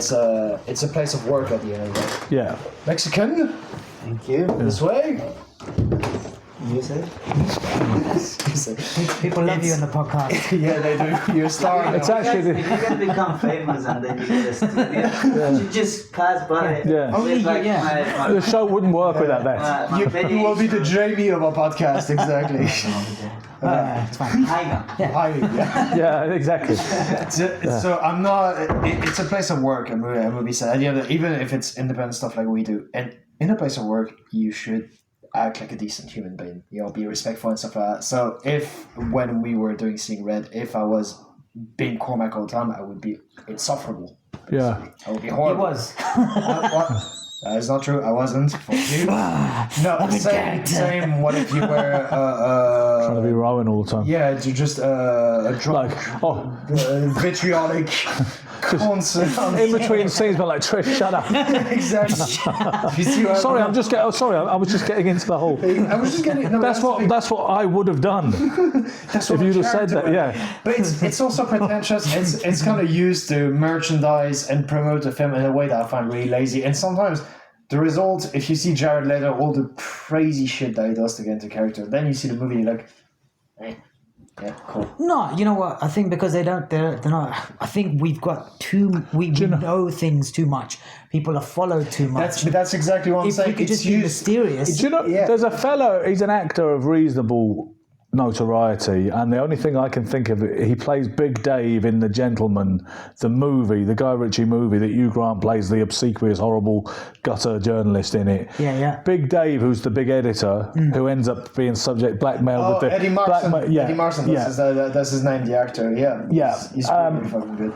it's a place of work at the end of the day. Yeah. Mexican. Thank you. This way. You said? People love you in the podcast. Yeah, they do. You're a star. It's actually If you can become famous and then you get a studio, you just pass by it. Yeah. Only It's like yeah. the show wouldn't work without that. You will be the Jamie of our podcast, exactly. It's fine. Yeah, exactly. So I'm not. It's a place of work. A movie set. Even if it's independent stuff like we do, and in a place of work, you should act like a decent human being. Be respectful and stuff like that. So when we were doing Seeing Red, if I was being Cormac all the time, I would be insufferable. Yeah. I would be horrible. It was. That is not true. I wasn't. Fuck you. No, same. What if you were Trying to be Rowan all the time. Yeah, you're just a drunk, vitriolic, constant. In between scenes, but like Trish, shut up. Exactly. You see what Sorry, I was just getting into the whole. I was just getting. No, That's what I would have done That's if what you'd have said character that. was. Yeah. But it's also pretentious. It's kind of used to merchandise and promote the film in a way that I find really lazy. And sometimes the result, if you see Jared Leto, all the crazy shit that he does to get into character, then you see the movie, you're like, yeah, cool. No, you know what? I think because they're not. I think we've got we know things too much. People are followed too much. That's exactly what I'm if saying. we could just be mysterious. Do you know, there's a fellow, he's an actor of reasonable notoriety, and the only thing I can think of, he plays Big Dave in The Gentleman, the movie, the Guy Ritchie movie that Hugh Grant plays the obsequious, horrible gutter journalist in it. Yeah. Big Dave, who's the big editor, who ends up being blackmailed with the Eddie Marsan. Yeah, Eddie Marsan. That's his name, the actor. Yeah. He's really fucking good.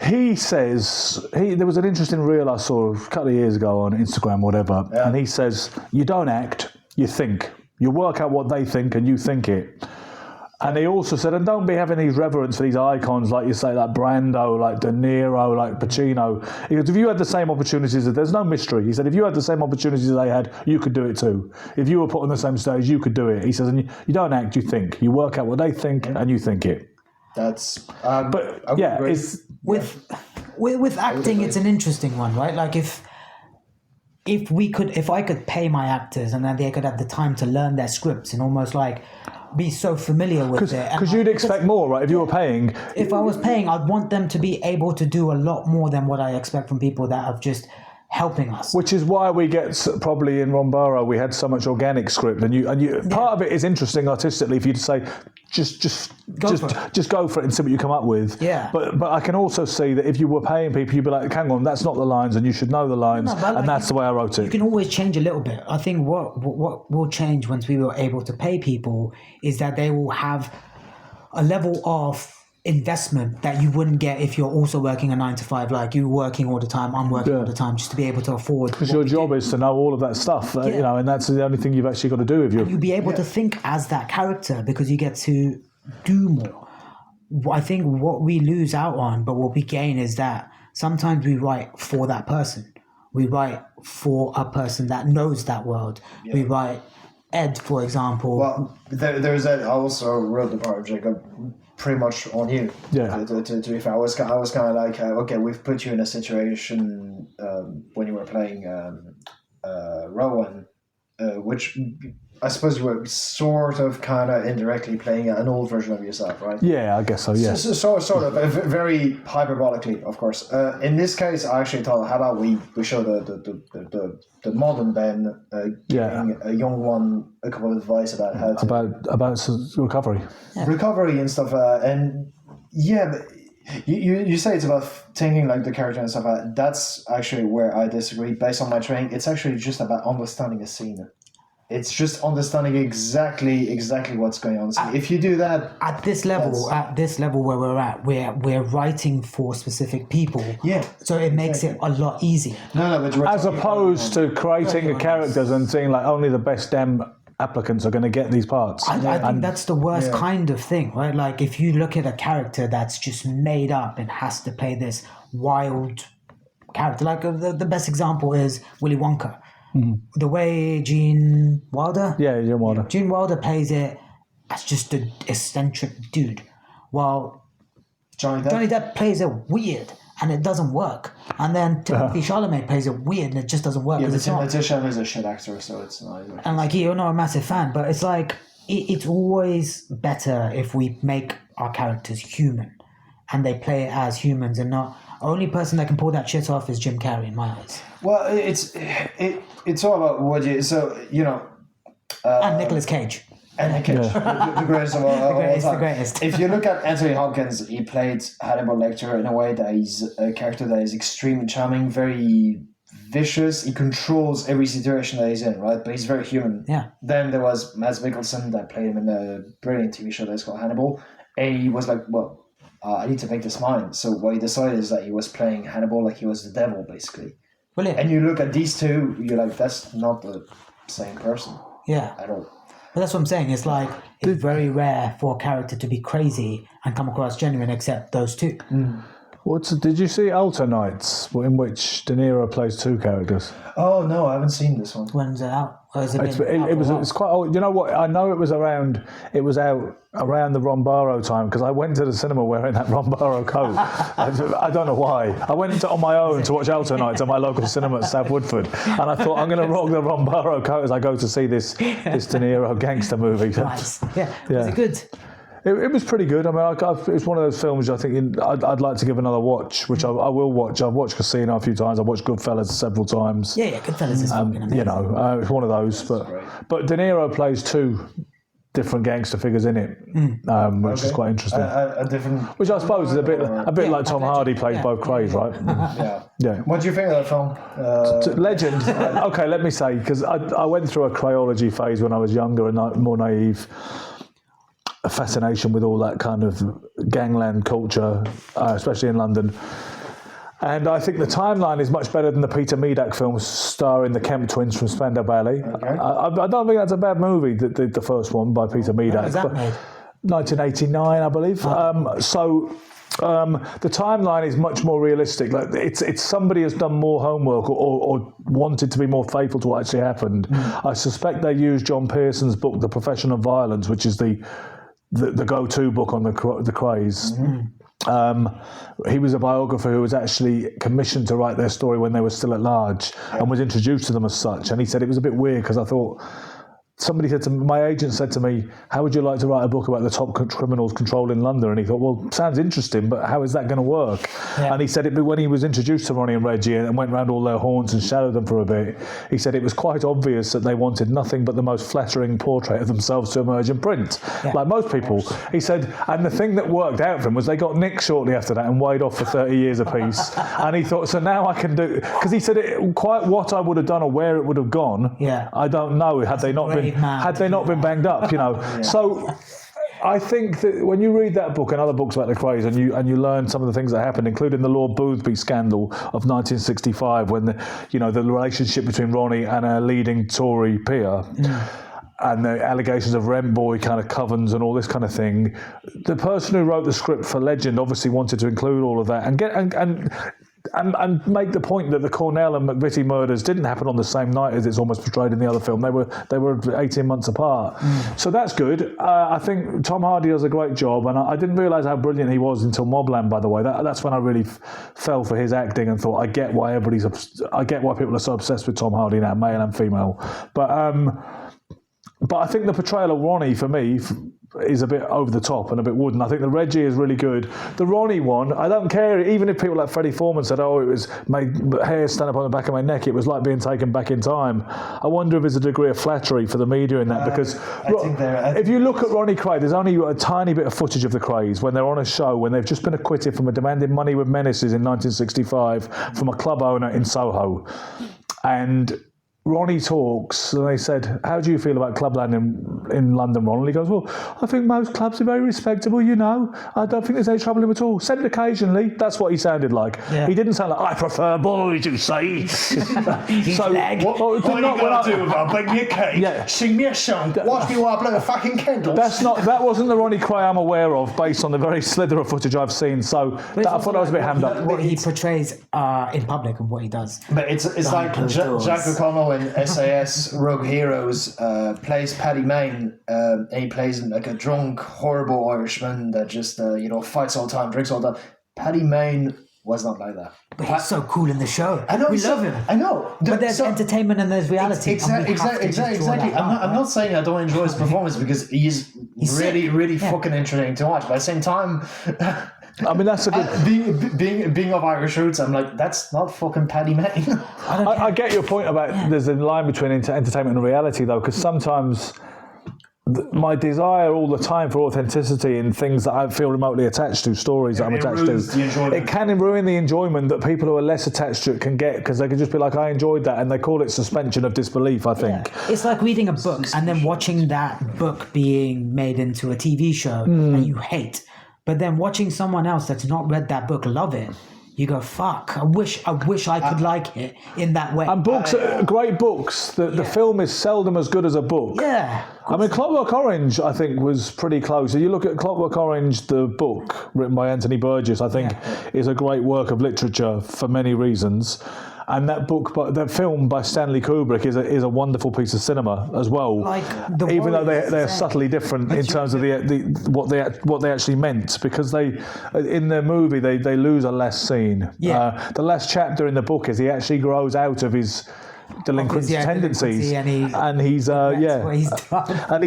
He says, there was an interesting reel I saw a couple of years ago on Instagram, whatever, and he says, you don't act, you think. You work out what they think and you think it. And he also said, and don't be having these reverence for these icons like you say, like Brando, like De Niro, like Pacino. He goes, if you had the same opportunities, there's no mystery. He said, if you had the same opportunities they had, you could do it too. If you were put on the same stage, you could do it. He says, and you don't act, you think. You work out what they think and you think it. That's... but yeah, it's... With acting, it's an interesting one, right? Like if I could pay my actors and then they could have the time to learn their scripts and almost like be so familiar with it. Because you'd expect more, right? If you were paying. If I was paying, I'd want them to be able to do a lot more than what I expect from people that are just helping us. Which is why we get, probably in Ron Burrow, we had so much organic script, and you part of it is interesting artistically for you to say, just go for it and see what you come up with. Yeah. But I can also see that if you were paying people, you'd be like, hang on, that's not the lines, and you should know the lines, and that's the way I wrote it. You can always change a little bit. I think what will change once we were able to pay people is that they will have a level of investment that you wouldn't get if you're also working a 9 to 5, like you working all the time, I'm working all the time, just to be able to afford. Because your job is to know all of that stuff, and that's the only thing you've actually got to do. You'll be able to think as that character because you get to do more. I think what we lose out on, but what we gain is that sometimes we write for that person. We write for a person that knows that world. Yeah. We write Ed, for example. Well, there's Ed. I also wrote the part of Jacob. pretty much on you. Yeah. To be fair, I was kind of like, okay, we've put you in a situation when you were playing Rowan, which I suppose you were sort of kind of indirectly playing an old version of yourself, right? Yeah, I guess so. Yeah. Sort of, very hyperbolically, of course. In this case, I actually thought, how about we show the modern Ben giving a young one a couple of advice about how to about recovery. recovery and stuff, and yeah, but you say it's about thinking like the character and stuff. That's actually where I disagree. Based on my training, it's actually just about understanding a scene. It's just understanding exactly what's going on. So if you do that at this level where we're at, we're writing for specific people. Yeah. So it makes it a lot easier. No, but As opposed to creating the characters and seeing like only the best damn applicants are going to get these parts. I think that's the worst kind of thing, right? Like if you look at a character that's just made up and has to play this wild character, like the best example is Willy Wonka. The way Gene Wilder plays it as just an eccentric dude, while Johnny Depp plays it weird and it doesn't work, and then Timothée Chalamet plays it weird and it just doesn't work. Yeah, but Timothée Chalamet is a shit actor, so it's not. And like you're not a massive fan, but it's like it's always better if we make our characters human and they play it as humans and not. Only person that can pull that shit off is Jim Carrey in my eyes. Well, it's all about what you. So and Nicolas Cage. And Nick Cage, the greatest of all time. The greatest. If you look at Anthony Hopkins, he played Hannibal Lecter in a way that he's a character that is extremely charming, very vicious. He controls every situation that he's in, right? But he's very human. Yeah. Then there was Mads Mikkelsen that played him in a brilliant TV show that's called Hannibal. And he was like, well, I need to make this mine. So what he decided is that he was playing Hannibal like he was the devil, basically. Brilliant. And you look at these two, you're like, that's not the same person. Yeah. At all. But that's what I'm saying. It's like it's very rare for a character to be crazy and come across genuine, except those two. Did you see Alter Nights, in which De Niro plays two characters? Oh no, I haven't seen this one. When's it out? It's quite old. You know what? I know it was out around the Ron Barrow time because I went to the cinema wearing that Ron Barrow coat. I don't know why. I went on my own to watch Alter Nights at my local cinema at South Woodford, and I thought I'm going to rock the Ron Barrow coat as I go to see this De Niro gangster movie. Nice. Yeah. Was it good? It was pretty good. I mean, it's one of those films I think I'd like to give another watch, which I will watch. I've watched Casino a few times. I've watched Goodfellas sevele times. Yeah, Goodfellas is fucking amazing. It's one of those. But De Niro plays two different gangster figures in it, which is quite interesting. A different, which I suppose is a bit like Tom Hardy plays both Crays, right? Yeah. What do you think of that film? Legend. Okay, let me say, because I went through a Crayology phase when I was younger and more naive. A fascination with all that kind of gangland culture, especially in London. And I think the timeline is much better than the Peter Medak films starring the Kemp twins from Spandau Ballet. Okay. I don't think that's a bad movie, the first one by Peter Medak. When was that made? 1989, I believe. The timeline is much more realistic. Like it's somebody has done more homework or wanted to be more faithful to what actually happened. I suspect they used John Pearson's book, The Profession of Violence, which is the go-to book on the Krays. He was a biographer who was actually commissioned to write their story when they were still at large and was introduced to them as such. And he said it was a bit weird because I thought my agent said to me, how would you like to write a book about the top criminals controlling London? And he thought, well, sounds interesting, but how is that going to work? Yeah. And he said when he was introduced to Ronnie and Reggie and went round all their haunts and shadowed them for a bit, he said it was quite obvious that they wanted nothing but the most flattering portrait of themselves to emerge in print, like most people. He said, and the thing that worked out for him was they got nicked shortly after that and weighed off for 30 years apiece. And he thought, so now I can do, because he said quite what I would have done or where it would have gone, I don't know, had they not been banged up, So I think that when you read that book and other books about the Krays and you learn some of the things that happened, including the Lord Boothby scandal of 1965, when the relationship between Ronnie and a leading Tory peer. And the allegations of rent boy kind of covens and all this kind of thing. The person who wrote the script for Legend obviously wanted to include all of that and and make the point that the Cornell and McVitie murders didn't happen on the same night as it's almost portrayed in the other film. They were 18 months apart. So that's good. I think Tom Hardy does a great job, and I didn't realise how brilliant he was until Mobland, by the way. That's when I really fell for his acting and thought, I get why people are so obsessed with Tom Hardy now, male and female. But I think the portrayal of Ronnie, for me, is a bit over the top and a bit wooden. I think the Reggie is really good. The Ronnie one, I don't care, even if people like Freddie Foreman said, oh, it was made hair stand up on the back of my neck, it was like being taken back in time. I wonder if there's a degree of flattery for the media in that, because if you look at Ronnie Craig, there's only a tiny bit of footage of the Craigs when they're on a show, when they've just been acquitted from a demanding money with menaces in 1965 from a club owner in Soho. And Ronnie talks, and they said, how do you feel about Clubland in London, Ron? And he goes, well, I think most clubs are very respectable, you know. I don't think there's any trouble in them at all. Except occasionally. That's what he sounded like. Yeah. He didn't sound like, I prefer boys, you say. So, what are you going to do with that? Bring me a cake, sing me a song, watch me while I blow a fucking candle. That wasn't the Ronnie Cray I'm aware of, based on the very slither of footage I've seen. So I thought that was a bit hammed up. What he portrays in public and what he does. But it's like Jack O'Connell in SAS Rogue Heroes plays Paddy Mayne, and he plays like a drunk, horrible Irishman that just fights all the time, drinks all the time. Paddy Mayne was not like that. But he's so cool in the show. I know, we love him. I know. But there's entertainment and there's reality. Exactly. I'm not saying I don't enjoy his performance, because he's really fucking entertaining to watch. But at the same time, I mean, that's a good... being of Irish roots, I'm like, that's not fucking Paddy Mayne. I get your point about there's a line between entertainment and reality, though, because sometimes my desire all the time for authenticity in things that I feel remotely attached to, stories that I'm attached to, it can ruin the enjoyment that people who are less attached to it can get, because they can just be like, I enjoyed that, and they call it suspension of disbelief, I think. Yeah. It's like reading a book and then watching that book being made into a TV show that you hate. But then watching someone else that's not read that book love it, you go, fuck, I wish I could like it in that way. And books, great books, the film is seldom as good as a book. Yeah. I mean, Clockwork Orange, I think, was pretty close. So you look at Clockwork Orange, the book, written by Anthony Burgess, I think is a great work of literature for many reasons. And that film by Stanley Kubrick is a wonderful piece of cinema as well. Even though they're subtly different in terms of what they actually meant, because in the movie they lose a last scene. Yeah. The last chapter in the book is he actually grows out of his delinquent tendencies, and he's and he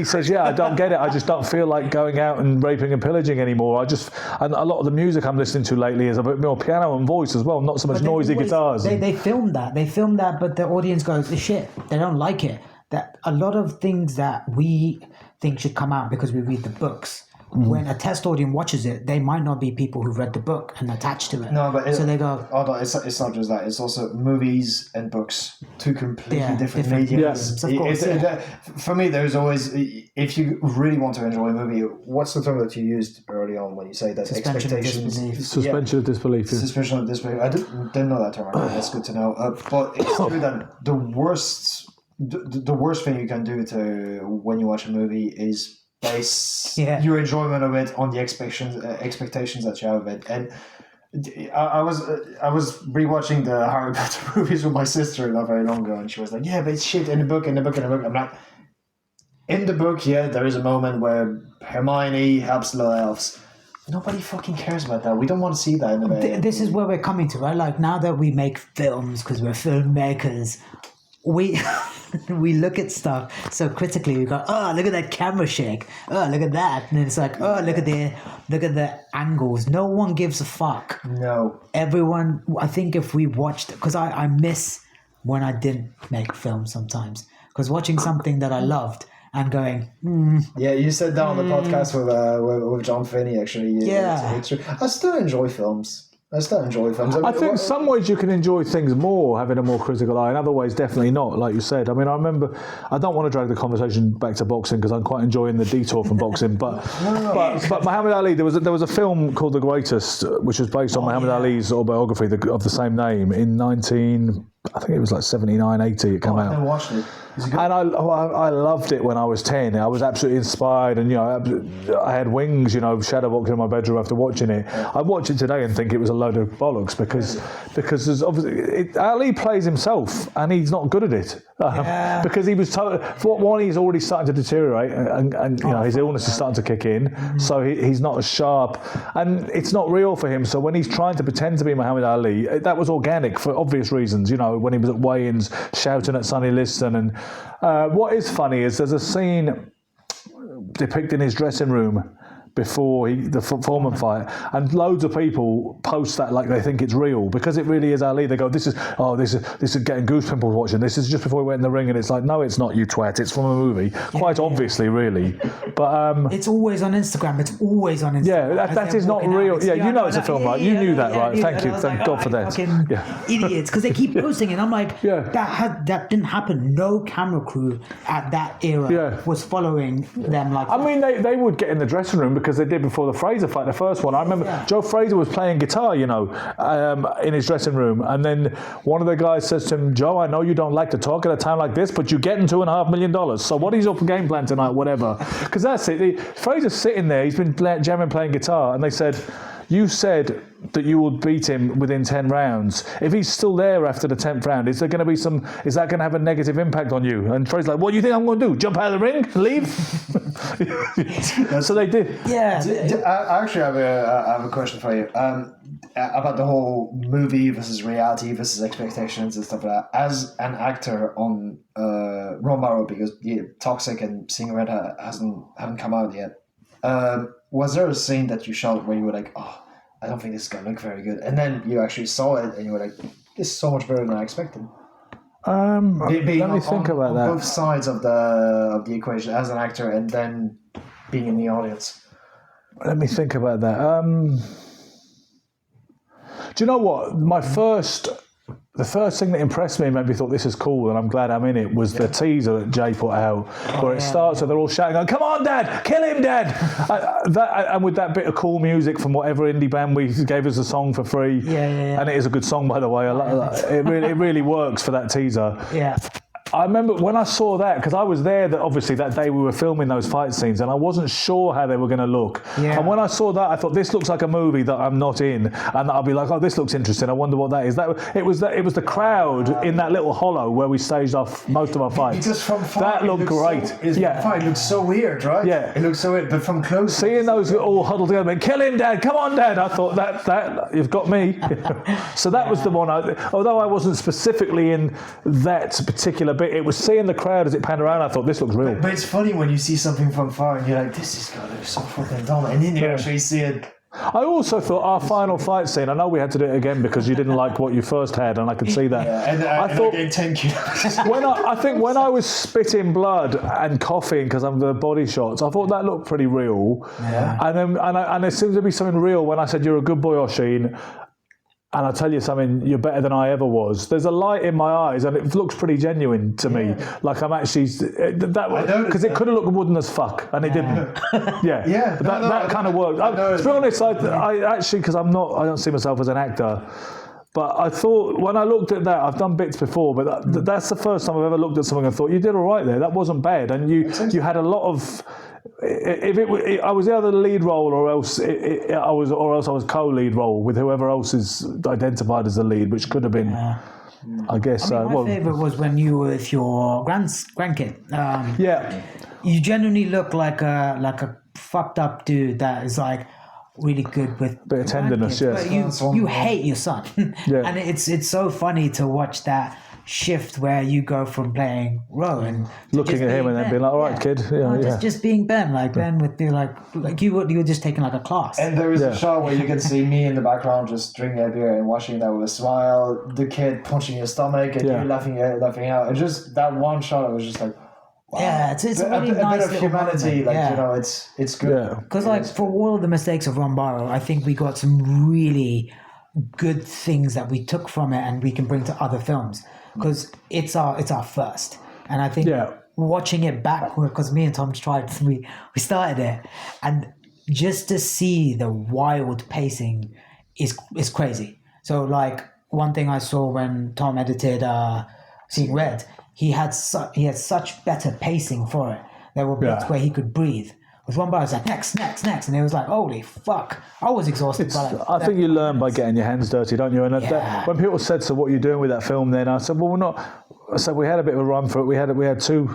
says, I don't get it, I just don't feel like going out and raping and pillaging anymore. And a lot of the music I'm listening to lately is a bit more piano and voice as well, not so much noisy guitars. They filmed that, but the audience goes, shit, they don't like it. That a lot of things that we think should come out because we read the books, when a test audience watches it, they might not be people who've read the book and attached to it. No, but so they go. Oh no, it's not just that. It's also movies and books, two completely different mediums. Yes, of course. For me, there's always, if you really want to enjoy a movie, what's the term that you used early on when you say that suspension expectations? Suspension of disbelief. Yeah. Suspension of disbelief. I didn't know that term. That's good to know. But it's true that the worst thing you can do when you watch a movie is base your enjoyment of it on the expectations that you have of it. And I was rewatching the Harry Potter movies with my sister not very long ago, and she was like, but it's shit in the book. I'm like, in the book, there is a moment where Hermione helps little elves. Nobody fucking cares about that. We don't want to see that in the movie. This is where we're coming to, right? Like, now that we make films because we're filmmakers, we look at stuff so critically. We go, oh, look at that camera shake. Oh, look at that. And it's like, oh, look at the angles. No one gives a fuck. No. Everyone, I think if we watched, because I miss when I didn't make films sometimes. Because watching something that I loved and going, Yeah, you said that on the podcast with John Finney, actually. It's true. I still enjoy films. I think some ways you can enjoy things more having a more critical eye, in other ways definitely not, like you said. I mean, I remember, I don't want to drag the conversation back to boxing because I'm quite enjoying the detour from boxing, but Muhammad Ali, there was a film called The Greatest, which was based on Muhammad Ali's autobiography of the same name in 79, 80 it came out. I never watched it. And I loved it when I was 10. I was absolutely inspired, and I had wings, shadow boxing in my bedroom after watching it. I'd watch it today and think it was a load of bollocks because there's obviously Ali plays himself and he's not good at it because he was one, he's already starting to deteriorate and his illness is starting to kick in, so he's not as sharp and it's not real for him. So when he's trying to pretend to be Muhammad Ali, that was organic for obvious reasons. When he was at weigh-ins shouting at Sonny Liston. And what is funny is there's a scene depicting his dressing room before the Foreman fight, and loads of people post that like they think it's real because it really is Ali. They go, this is getting goose pimples watching. This is just before he went in the ring, and it's like, no, it's not, you twat. It's from a movie, quite obviously, really. But it's always on Instagram. It's always on Instagram. Yeah, that is not real. It's a film, right? You knew that, right? Thank you, thank God for that. Idiots, because they keep posting it. I'm like, that didn't happen. No camera crew at that era was following them like. I mean, they would get in the dressing room because they did before the Fraser fight, the first one. I remember Joe Fraser was playing guitar, in his dressing room, and then one of the guys says to him, Joe, I know you don't like to talk at a time like this, but you're getting $2.5 million. So what is your game plan tonight? Whatever. Because that's it. Fraser's sitting there. He's been jamming, playing guitar, and they said, you said that you would beat him within 10 rounds. If he's still there after the 10th round, is that going to have a negative impact on you? And Fraser's like, what do you think I'm going to do? Jump out of the ring? Leave? So they did. Yeah. I actually have a question for you about the whole movie versus reality versus expectations and stuff like that. As an actor on Ron Barrow, because Toxic and Seeing Red haven't come out yet, was there a scene that you shot where you were like, oh, I don't think this is going to look very good, and then you actually saw it and you were like, this is so much better than I expected? Let me think about that. Both sides of the equation, as an actor and then being in the audience. Let me think about that. Do you know what? The first thing that impressed me and made me thought this is cool and I'm glad I'm in it was the teaser that Jay put out where it starts and they're all shouting, come on, Dad, kill him, Dad. And with that bit of cool music from whatever indie band we gave us a song for free. And it is a good song, by the way. It really works for that teaser. Yeah. I remember when I saw that, because I was there obviously that day we were filming those fight scenes and I wasn't sure how they were going to look. And when I saw that, I thought, this looks like a movie that I'm not in. And I'll be like, oh, this looks interesting. I wonder what that is. It was the crowd in that little hollow where we staged off most of our fights. Because from far, that looked great. Fight looks so weird, right? Yeah. It looks so weird, but from close... Seeing those all huddled together, kill him, Dad, come on, Dad. I thought, that you've got me. So that was the one. Although I wasn't specifically in that particular bit, it was seeing the crowd as it panned around. I thought, this looks real. But it's funny when you see something from far and you're like, this is going to look so fucking dumb. And then you actually see it. I also thought our final fight scene, I know we had to do it again because you didn't like what you first had, and I could see that. I thought, getting 10 kilos. when I was spitting blood and coughing because of the body shots, I thought that looked pretty real. And there seemed to be something real when I said, you're a good boy, Oshin. And I'll tell you something, you're better than I ever was. There's a light in my eyes and it looks pretty genuine to me. Like I'm actually, because it could have looked wooden as fuck and it didn't. That kind of worked. To be honest, I actually, because I don't see myself as an actor, but I thought, when I looked at that, I've done bits before, but that's the first time I've ever looked at something and thought, you did all right there, that wasn't bad. And you had a lot of... I was either the lead role or else I was co-lead role with whoever else is identified as the lead, which could have been, I guess. My favourite was when you were with your grandkid. You genuinely look like a fucked up dude that is like really good with bit of tenderness. But you hate your son, and it's so funny to watch that shift where you go from playing Rowan looking at him and then being like, all right, kid, just being Ben. Like Ben would be like you were just taking like a class. And there is a shot where you can see me in the background just drinking a beer and watching that with a smile, the kid punching your stomach and you laughing out, and just that one shot, I was just like, wow. Yeah, it's a really nice bit of humanity, moment. It's good. Because for all of the mistakes of Ron Barrow, I think we got some really good things that we took from it and we can bring to other films. Because it's our first, and I think watching it backward, because me and Tom we started it, and just to see the wild pacing is crazy. So like one thing I saw when Tom edited Seeing Red, he had such better pacing for it. There were bits where he could breathe. With one bar, I was like, next. And it was like, holy fuck. I was exhausted by that. I think you learn by getting your hands dirty, don't you? And when people said, so what are you doing with that film then? I said, well, we're not. I said, we had a bit of a run for it. We had two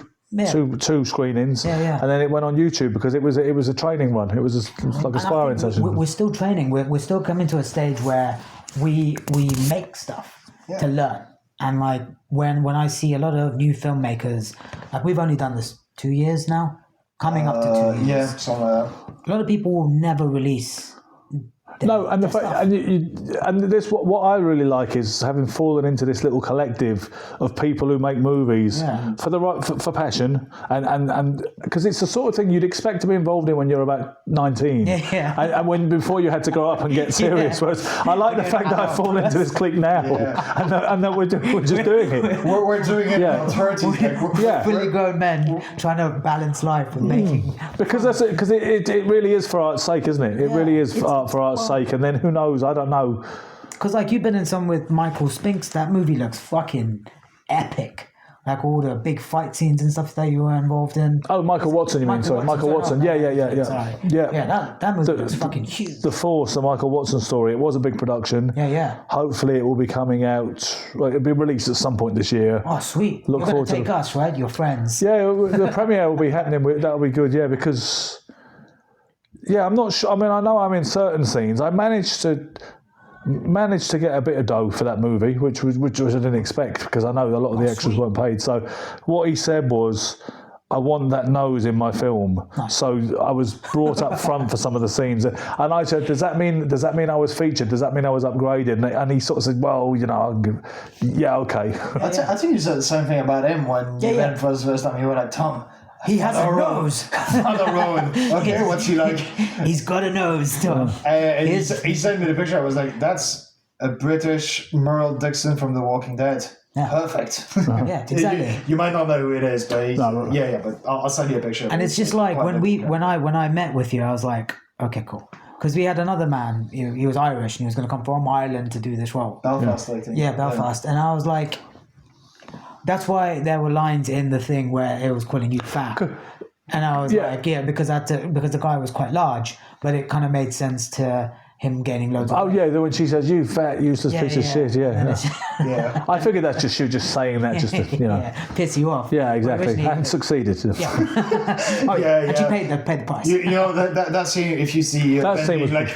screenings. And then it went on YouTube because it was a training run. It was like a sparring session. We're still training. We're still coming to a stage where we make stuff to learn. And like when I see a lot of new filmmakers, like we've only done this 2 years now. Coming up to 2 years. Yeah, something like that. A lot of people will never release. No, and the fact, and this what I really like is having fallen into this little collective of people who make movies for the right for passion and because it's the sort of thing you'd expect to be involved in when you're about 19 and when before you had to grow up and get serious. Whereas I like the fact that I fall into this clique now and that we're just doing it. We're doing it in our 30s. Fully grown men trying to balance life with making because it really is for art's sake, isn't it? It really is art for art's sake, and then who knows? I don't know. Because like you've been in some with Michael Spinks, that movie looks fucking epic. Like all the big fight scenes and stuff that you were involved in. Oh, Michael Watson, you mean? Sorry, Michael Watson. Yeah. That movie looks fucking huge. The Force, the Michael Watson story. It was a big production. Yeah. Hopefully, it will be coming out. Well, it'll be released at some point this year. Oh, sweet! Look You're forward going to take us, right? Your friends. Yeah, the premiere will be happening. That'll be good. Yeah, because. Yeah, I'm not sure. I mean, I know I'm in certain scenes. I managed to get a bit of dough for that movie, which I didn't expect because I know a lot of the extras weren't paid. So what he said was, I want that nose in my film. Nice. So I was brought up front for some of the scenes. And I said, does that mean I was featured? Does that mean I was upgraded? And he sort of said, well, you know, okay. I think you said the same thing about him when you met for the first time. You were like, Tom, he has a nose. Father Rowan. Okay, what's he like? He's got a nose, Tom. And he sent me the picture. I was like, that's a British Merle Dixon from The Walking Dead. Yeah. Perfect. Yeah, exactly. You might not know who it is, but but I'll send you a picture. And it's just like when I met with you, I was like, okay, cool. Because we had another man, he was Irish and he was going to come from Ireland to do this role. Belfast, I think. Yeah, Belfast. And I was like, that's why there were lines in the thing where it was calling you fat. And I was like, because the guy was quite large, but it kind of made sense to him gaining loads of weight. When she says, you fat, useless piece of shit, Yeah. I figured that's just you just saying that just to, you know. Piss you off. Yeah, exactly. And succeeded. And she paid the price. You know, that scene, if you see that scene was like,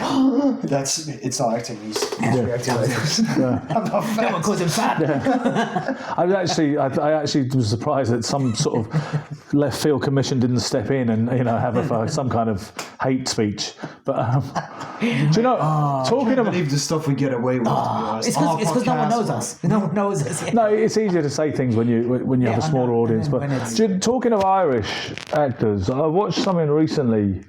it's not acting, he's reacting like this. I'm not fat. No one calls him fat. I actually was surprised that some sort of left field commission didn't step in and, you know, have some kind of hate speech. But do you know, talking about... believe the stuff we get away with, to be honest. It's because no one knows us. No one knows us. Yeah. No, it's easier to say things when you have a smaller audience. But talking of Irish actors, I watched something recently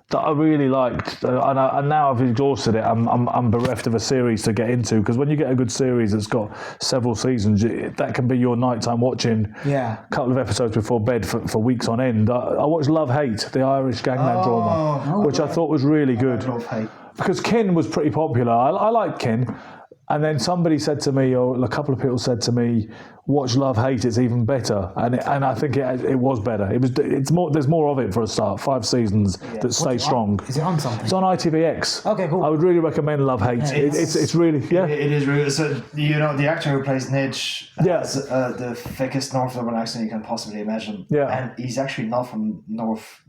that I really liked, and now I've exhausted it. I'm bereft of a series to get into, because when you get a good series that's got several seasons, that can be your nighttime watching. Yeah. A couple of episodes before bed for weeks on end. I watched Love Hate, the Irish gangland drama, which I thought was really good. Love Hate. Because Ken was pretty popular. I like Ken. And then somebody said to me, or a couple of people said to me, watch Love Hate, it's even better. And I think it was better. It's more. There's more of it for a start. 5 seasons that stay strong. Is it on something? It's on ITVX. Okay, cool. I would really recommend Love Hate. It's really, It is really, so, you know, the actor who plays Nidge has the thickest North Dublin accent you can possibly imagine. Yeah. And he's actually not from North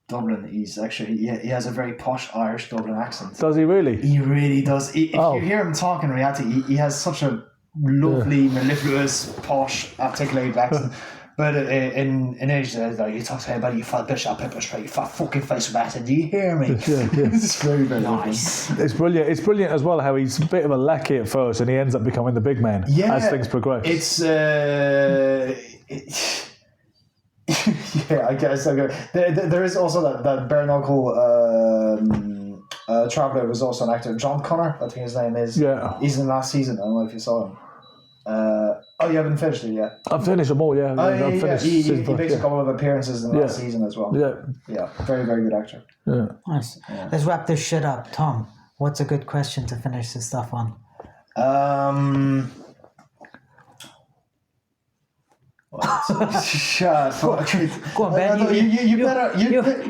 Dublin. He's actually, he has a very posh Irish Dublin accent. Does he really? He really does. If you hear him talk in reality, he has such a lovely, mellifluous, posh, articulated accent. But in Age, like, he talks about you fat bitch, pepper spray, you fat fucking face of acid. Do you hear me? It's very, very nice. It's brilliant. It's brilliant as well how he's a bit of a lackey at first and he ends up becoming the big man as things progress. It's yeah, I guess. There is also that bare knuckle traveller was also an actor, John Connor, I think his name is. Yeah. He's in the last season. I don't know if you saw him. You haven't finished it yet? I've finished them all, yeah. I've finished he makes a couple of appearances in the last season as well. Yeah. Yeah, very, very good actor. Yeah. Nice. Yeah. Let's wrap this shit up. Tom, what's a good question to finish this stuff on? Shut up. Go on, Ben.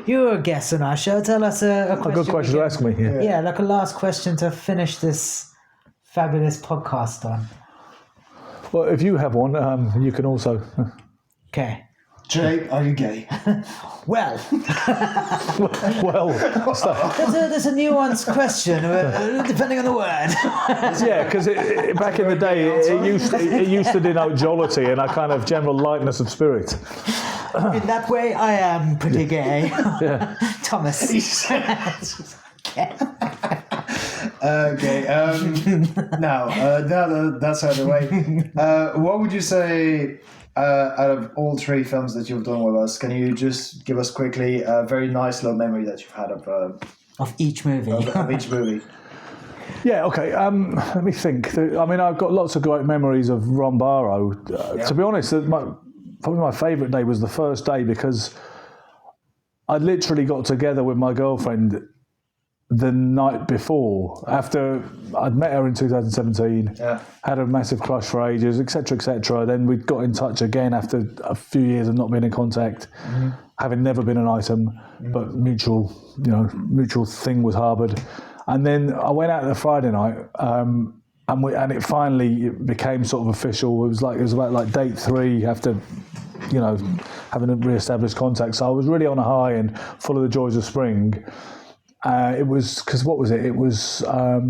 You were a guest on our show. Tell us a question. A good question to ask me. Yeah. Yeah, like a last question to finish this fabulous podcast on. Well, if you have one, you can also. Okay. Jay, are you gay? Well, Well, there's a nuanced question, depending on the word. yeah, because back in the day, it used to denote jollity and a kind of general lightness of spirit. In that way, I am pretty gay. Yeah. Thomas. Okay. Now that's out of the way. What would you say out of all three films that you've done with us? Can you just give us quickly a very nice little memory that you've had Of each movie. of each movie? Yeah, okay. Let me think. I mean, I've got lots of great memories of Ron Barrow. To be honest, probably my favourite day was the first day because I literally got together with my girlfriend the night before, after I'd met her in 2017, had a massive crush for ages, etc., etc. Then we got in touch again after a few years of not being in contact, having never been an item, but mutual thing was harboured. And then I went out the Friday night, and it finally became sort of official. It was about like date 3 after, having a re-established contact. So I was really on a high and full of the joys of spring. It was, because what was it? It was, I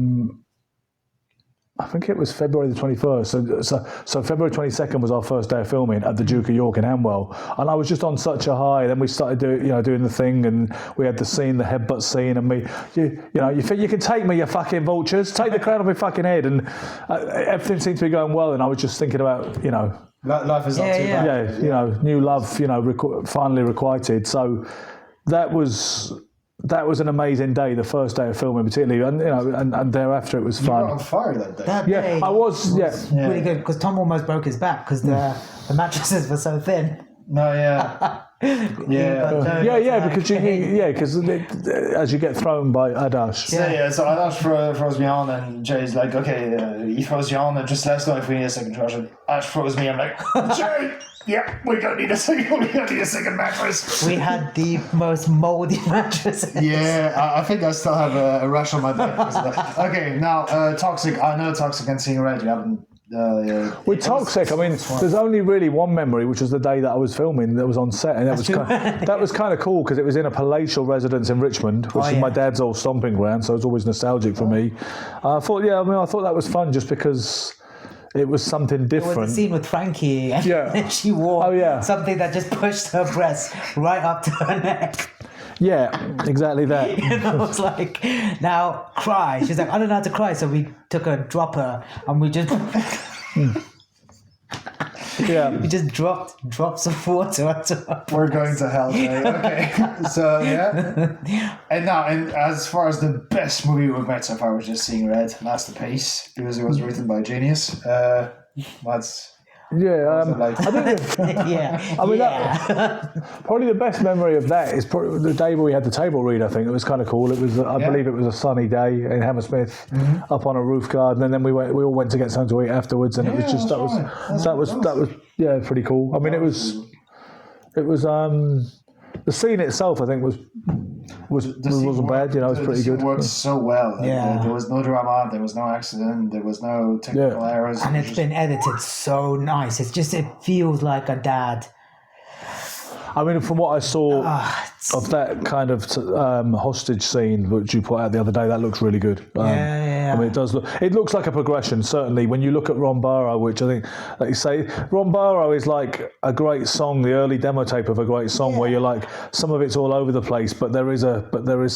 think it was February the 21st. So February 22nd was our first day of filming at the Duke of York in Hanwell. And I was just on such a high. Then we started doing the thing, and we had the scene, the headbutt scene, and you think you can take me, you fucking vultures, take the crown off my fucking head. And everything seemed to be going well. And I was just thinking about, life is not too bad. Yeah, new love, finally requited. So that was an amazing day, the first day of filming particularly, and thereafter it was fun. You were on fire that day. That day I was really good because Tom almost broke his back because the mattresses were so thin. No, yeah. Because as you get thrown by Adash. So Adash throws me on, and Jay's like, okay, he throws you on, and just let us know if we need a second charge. And Ash throws me, I'm like, Jay, yeah, we don't need a second mattress. We had the most moldy mattresses. Yeah, I think I still have a rash on my back because of that. Okay, now Toxic. I know Toxic and Seeing Red. You haven't. With Toxic, I mean, there's only really one memory, which was the day that I was filming, that was on set, and that was kind of cool because it was in a palatial residence in Richmond, which is my dad's old stomping ground, so it's always nostalgic for me. I thought that was fun just because it was something different. There was a scene with Frankie, and she wore something that just pushed her breasts right up to her neck. Yeah, exactly that. And I was like, now cry. She's like, I don't know how to cry. So we took a dropper and we just we just dropped drops of water onto her. We're going to hell today. Okay. So and as far as the best movie we've made so far was just Seeing Red, masterpiece, because it was written by a genius. That's I think probably the best memory of that is probably the day we had the table read. I think it was kind of cool. It was, I believe, it was a sunny day in Hammersmith, up on a roof garden, and then we all went to get something to eat afterwards, and it was just that was pretty cool. I mean, it was the scene itself, I think, wasn't bad. It was pretty good. It worked so well. There was no drama. There was no accident. There was no technical errors. And it's been edited so nice. It feels like a dad. I mean, from what I saw of that kind of hostage scene which you put out the other day, that looks really good. I mean, it looks like a progression, certainly. When you look at Ron Barrow, which I think, like you say, Ron Barrow is like a great song, the early demo tape of a great song where you're like, some of it's all over the place, but there is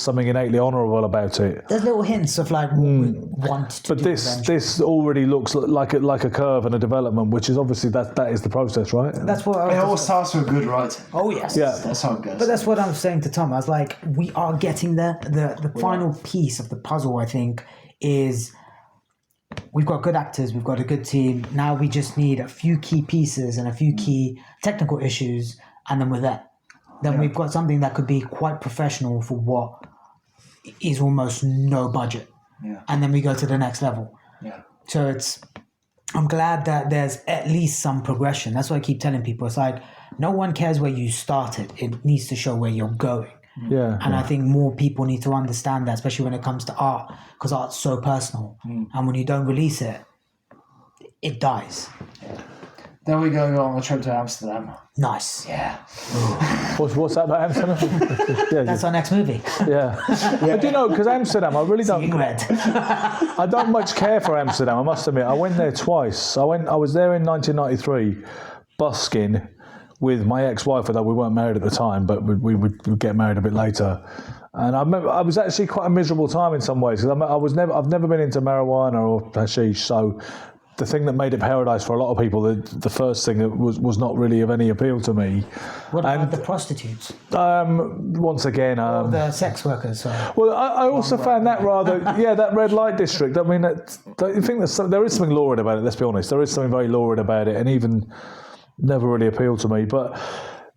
something innately honourable about it. There's little hints of like what we want to do. But this already looks like a curve and a development, which is obviously that is the process, right? That's what it all starts with good writing. Oh yes, that's how it goes. But that's what I'm saying to Tom. I was like, we are getting there. The final piece of the puzzle, I think, is we've got good actors, we've got a good team. Now we just need a few key pieces and a few key technical issues, and then we're there. Then we've got something that could be quite professional for what is almost no budget. And then we go to the next level. So I'm glad that there's at least some progression. That's what I keep telling people. It's like, no one cares where you started. It needs to show where you're going. Yeah. And I think more people need to understand that, especially when it comes to art, because art's so personal. And when you don't release it, it dies. Then we go on a trip to Amsterdam. Nice. Yeah. What's that about Amsterdam? Yeah, That's our next movie. yeah. But do you know, because Amsterdam, I really don't. In red. I don't much care for Amsterdam. I must admit, I went there twice. I was there in 1993, busking with my ex-wife, although we weren't married at the time, but we would get married a bit later. And I remember I was actually quite a miserable time in some ways because I've never been into marijuana or hashish, so. The thing that made it paradise for a lot of people, the first thing that was not really of any appeal to me. What about the prostitutes? Once again, The sex workers? well, I also found that rather, that red light district. I mean, I think there is something lurid about it. Let's be honest, there is something very lurid about it, and even never really appealed to me. But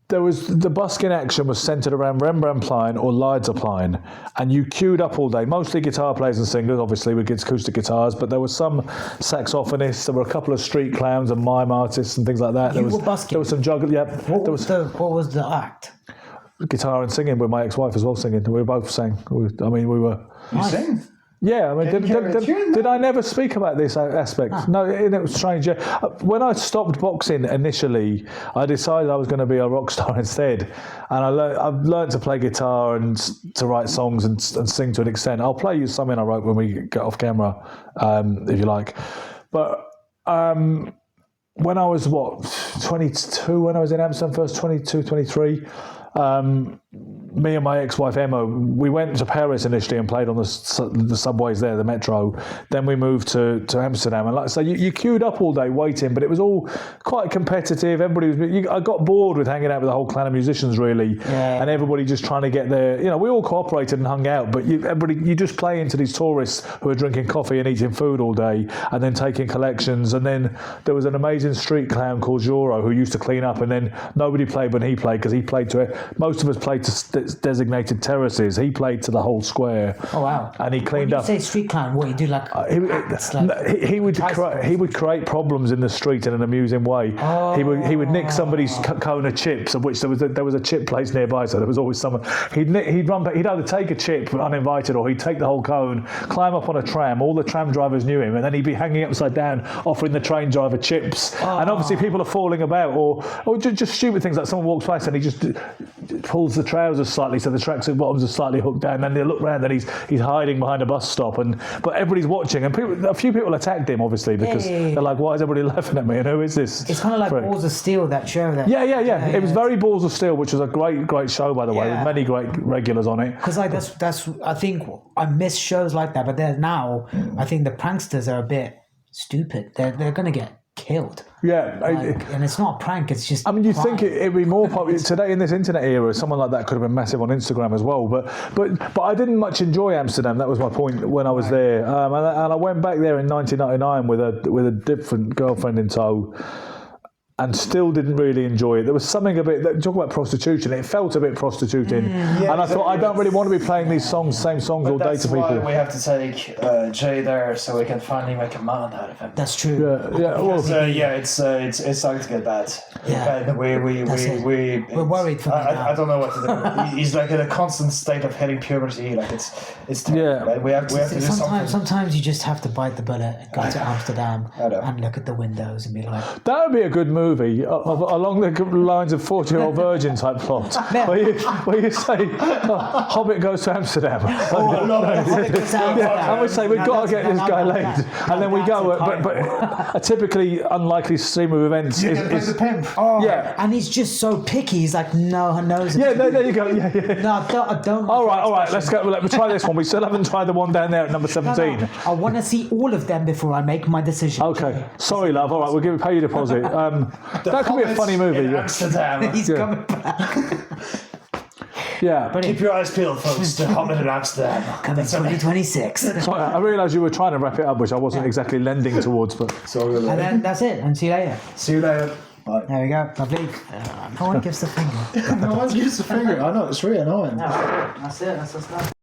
there was the busking action was centred around Rembrandtplein or Leidseplein, and you queued up all day. Mostly guitar players and singers, obviously with acoustic guitars, but there were some saxophonists. There were a couple of street clowns and mime artists and things like that. You were busking? There was some juggling. Yeah, What was the act? Guitar and singing with my ex-wife as well singing. We both sang. We were. You sing? Yeah, I mean, did I never speak about this aspect? No, it was strange. Yeah. When I stopped boxing initially, I decided I was going to be a rock star instead, and I've learned to play guitar and to write songs and sing to an extent. I'll play you something I wrote when we get off camera, if you like. But when I was 22, when I was in Amsterdam first, 22, 23. Me and my ex-wife Emma, we went to Paris initially and played on the subways there, the metro. Then we moved to Amsterdam, and like I say, you queued up all day waiting, but it was all quite competitive. I got bored with hanging out with the whole clan of musicians, really, and everybody just trying to get there. You know, we all cooperated and hung out, but you just play into these tourists who are drinking coffee and eating food all day, and then taking collections. And then there was an amazing street clown called Joro who used to clean up, and then nobody played when he played because he played to it. Most of us played to designated terraces. He played to the whole square. Oh wow! And he cleaned up. When you say street clown, what you do he would create problems in the street in an amusing way. Oh. He would nick somebody's cone of chips, of which there was a chip place nearby, so there was always someone. He'd either take a chip uninvited, or he'd take the whole cone, climb up on a tram. All the tram drivers knew him, and then he'd be hanging upside down, offering the train driver chips. Oh. And obviously people are falling about, or just stupid things like someone walks past and he just pulls the trousers slightly so the tracksuit bottoms are slightly hooked down, and they look round and he's hiding behind a bus stop, but everybody's watching, and a few people attacked him obviously because they're like, why is everybody laughing at me and who is this? It's kind of like Balls of Steel, that show. It was very Balls of Steel, which was a great show, by the way, with many great regulars on it. Because like that's I think I miss shows like that, but now I think the pranksters are a bit stupid. They're gonna get killed. Yeah, and it's not a prank. It's just. I mean, you think it'd be more popular today in this internet era. Someone like that could have been massive on Instagram as well. But I didn't much enjoy Amsterdam. That was my point when I was there. And I went back there in 1999 with a different girlfriend in tow. And still didn't really enjoy it. There was something talk about prostitution. It felt a bit prostituting, and I thought I don't really want to be playing these same songs all day to people. That's why we have to take Jay there so we can finally make a man out of him. That's true. It's starting to get bad. Yeah, we're worried for him now. I don't know what to do. He's like in a constant state of hitting puberty. Like it's terrible. Right? We have to do something. Sometimes you just have to bite the bullet and go to Amsterdam and look at the windows and be like, that would be a good movie along the lines of 40-Year-Old Virgin type plot, where you say, Hobbit goes to Amsterdam. And we say, we've got to get this guy laid. And then we go, but a typically unlikely stream of events is the pimp. And he's just so picky. He's like, no, there you go. No, I don't. All right, let's go. Let's try this one. We still haven't tried the one down there at number 17. No. I want to see all of them before I make my decision. Okay. Sorry, love. All right, we'll pay you a deposit. That could be a funny movie. Amsterdam. He's coming back. Yeah. But keep your eyes peeled, folks. The Hobbit in Amsterdam. Coming 2026. I realised you were trying to wrap it up, which I wasn't exactly lending towards. But and then that's it. And see you later. See you later. Bye. There we go. Lovely. No one gives the finger. No one gives the finger. I know, it's really annoying. No, that's it. That's the stuff.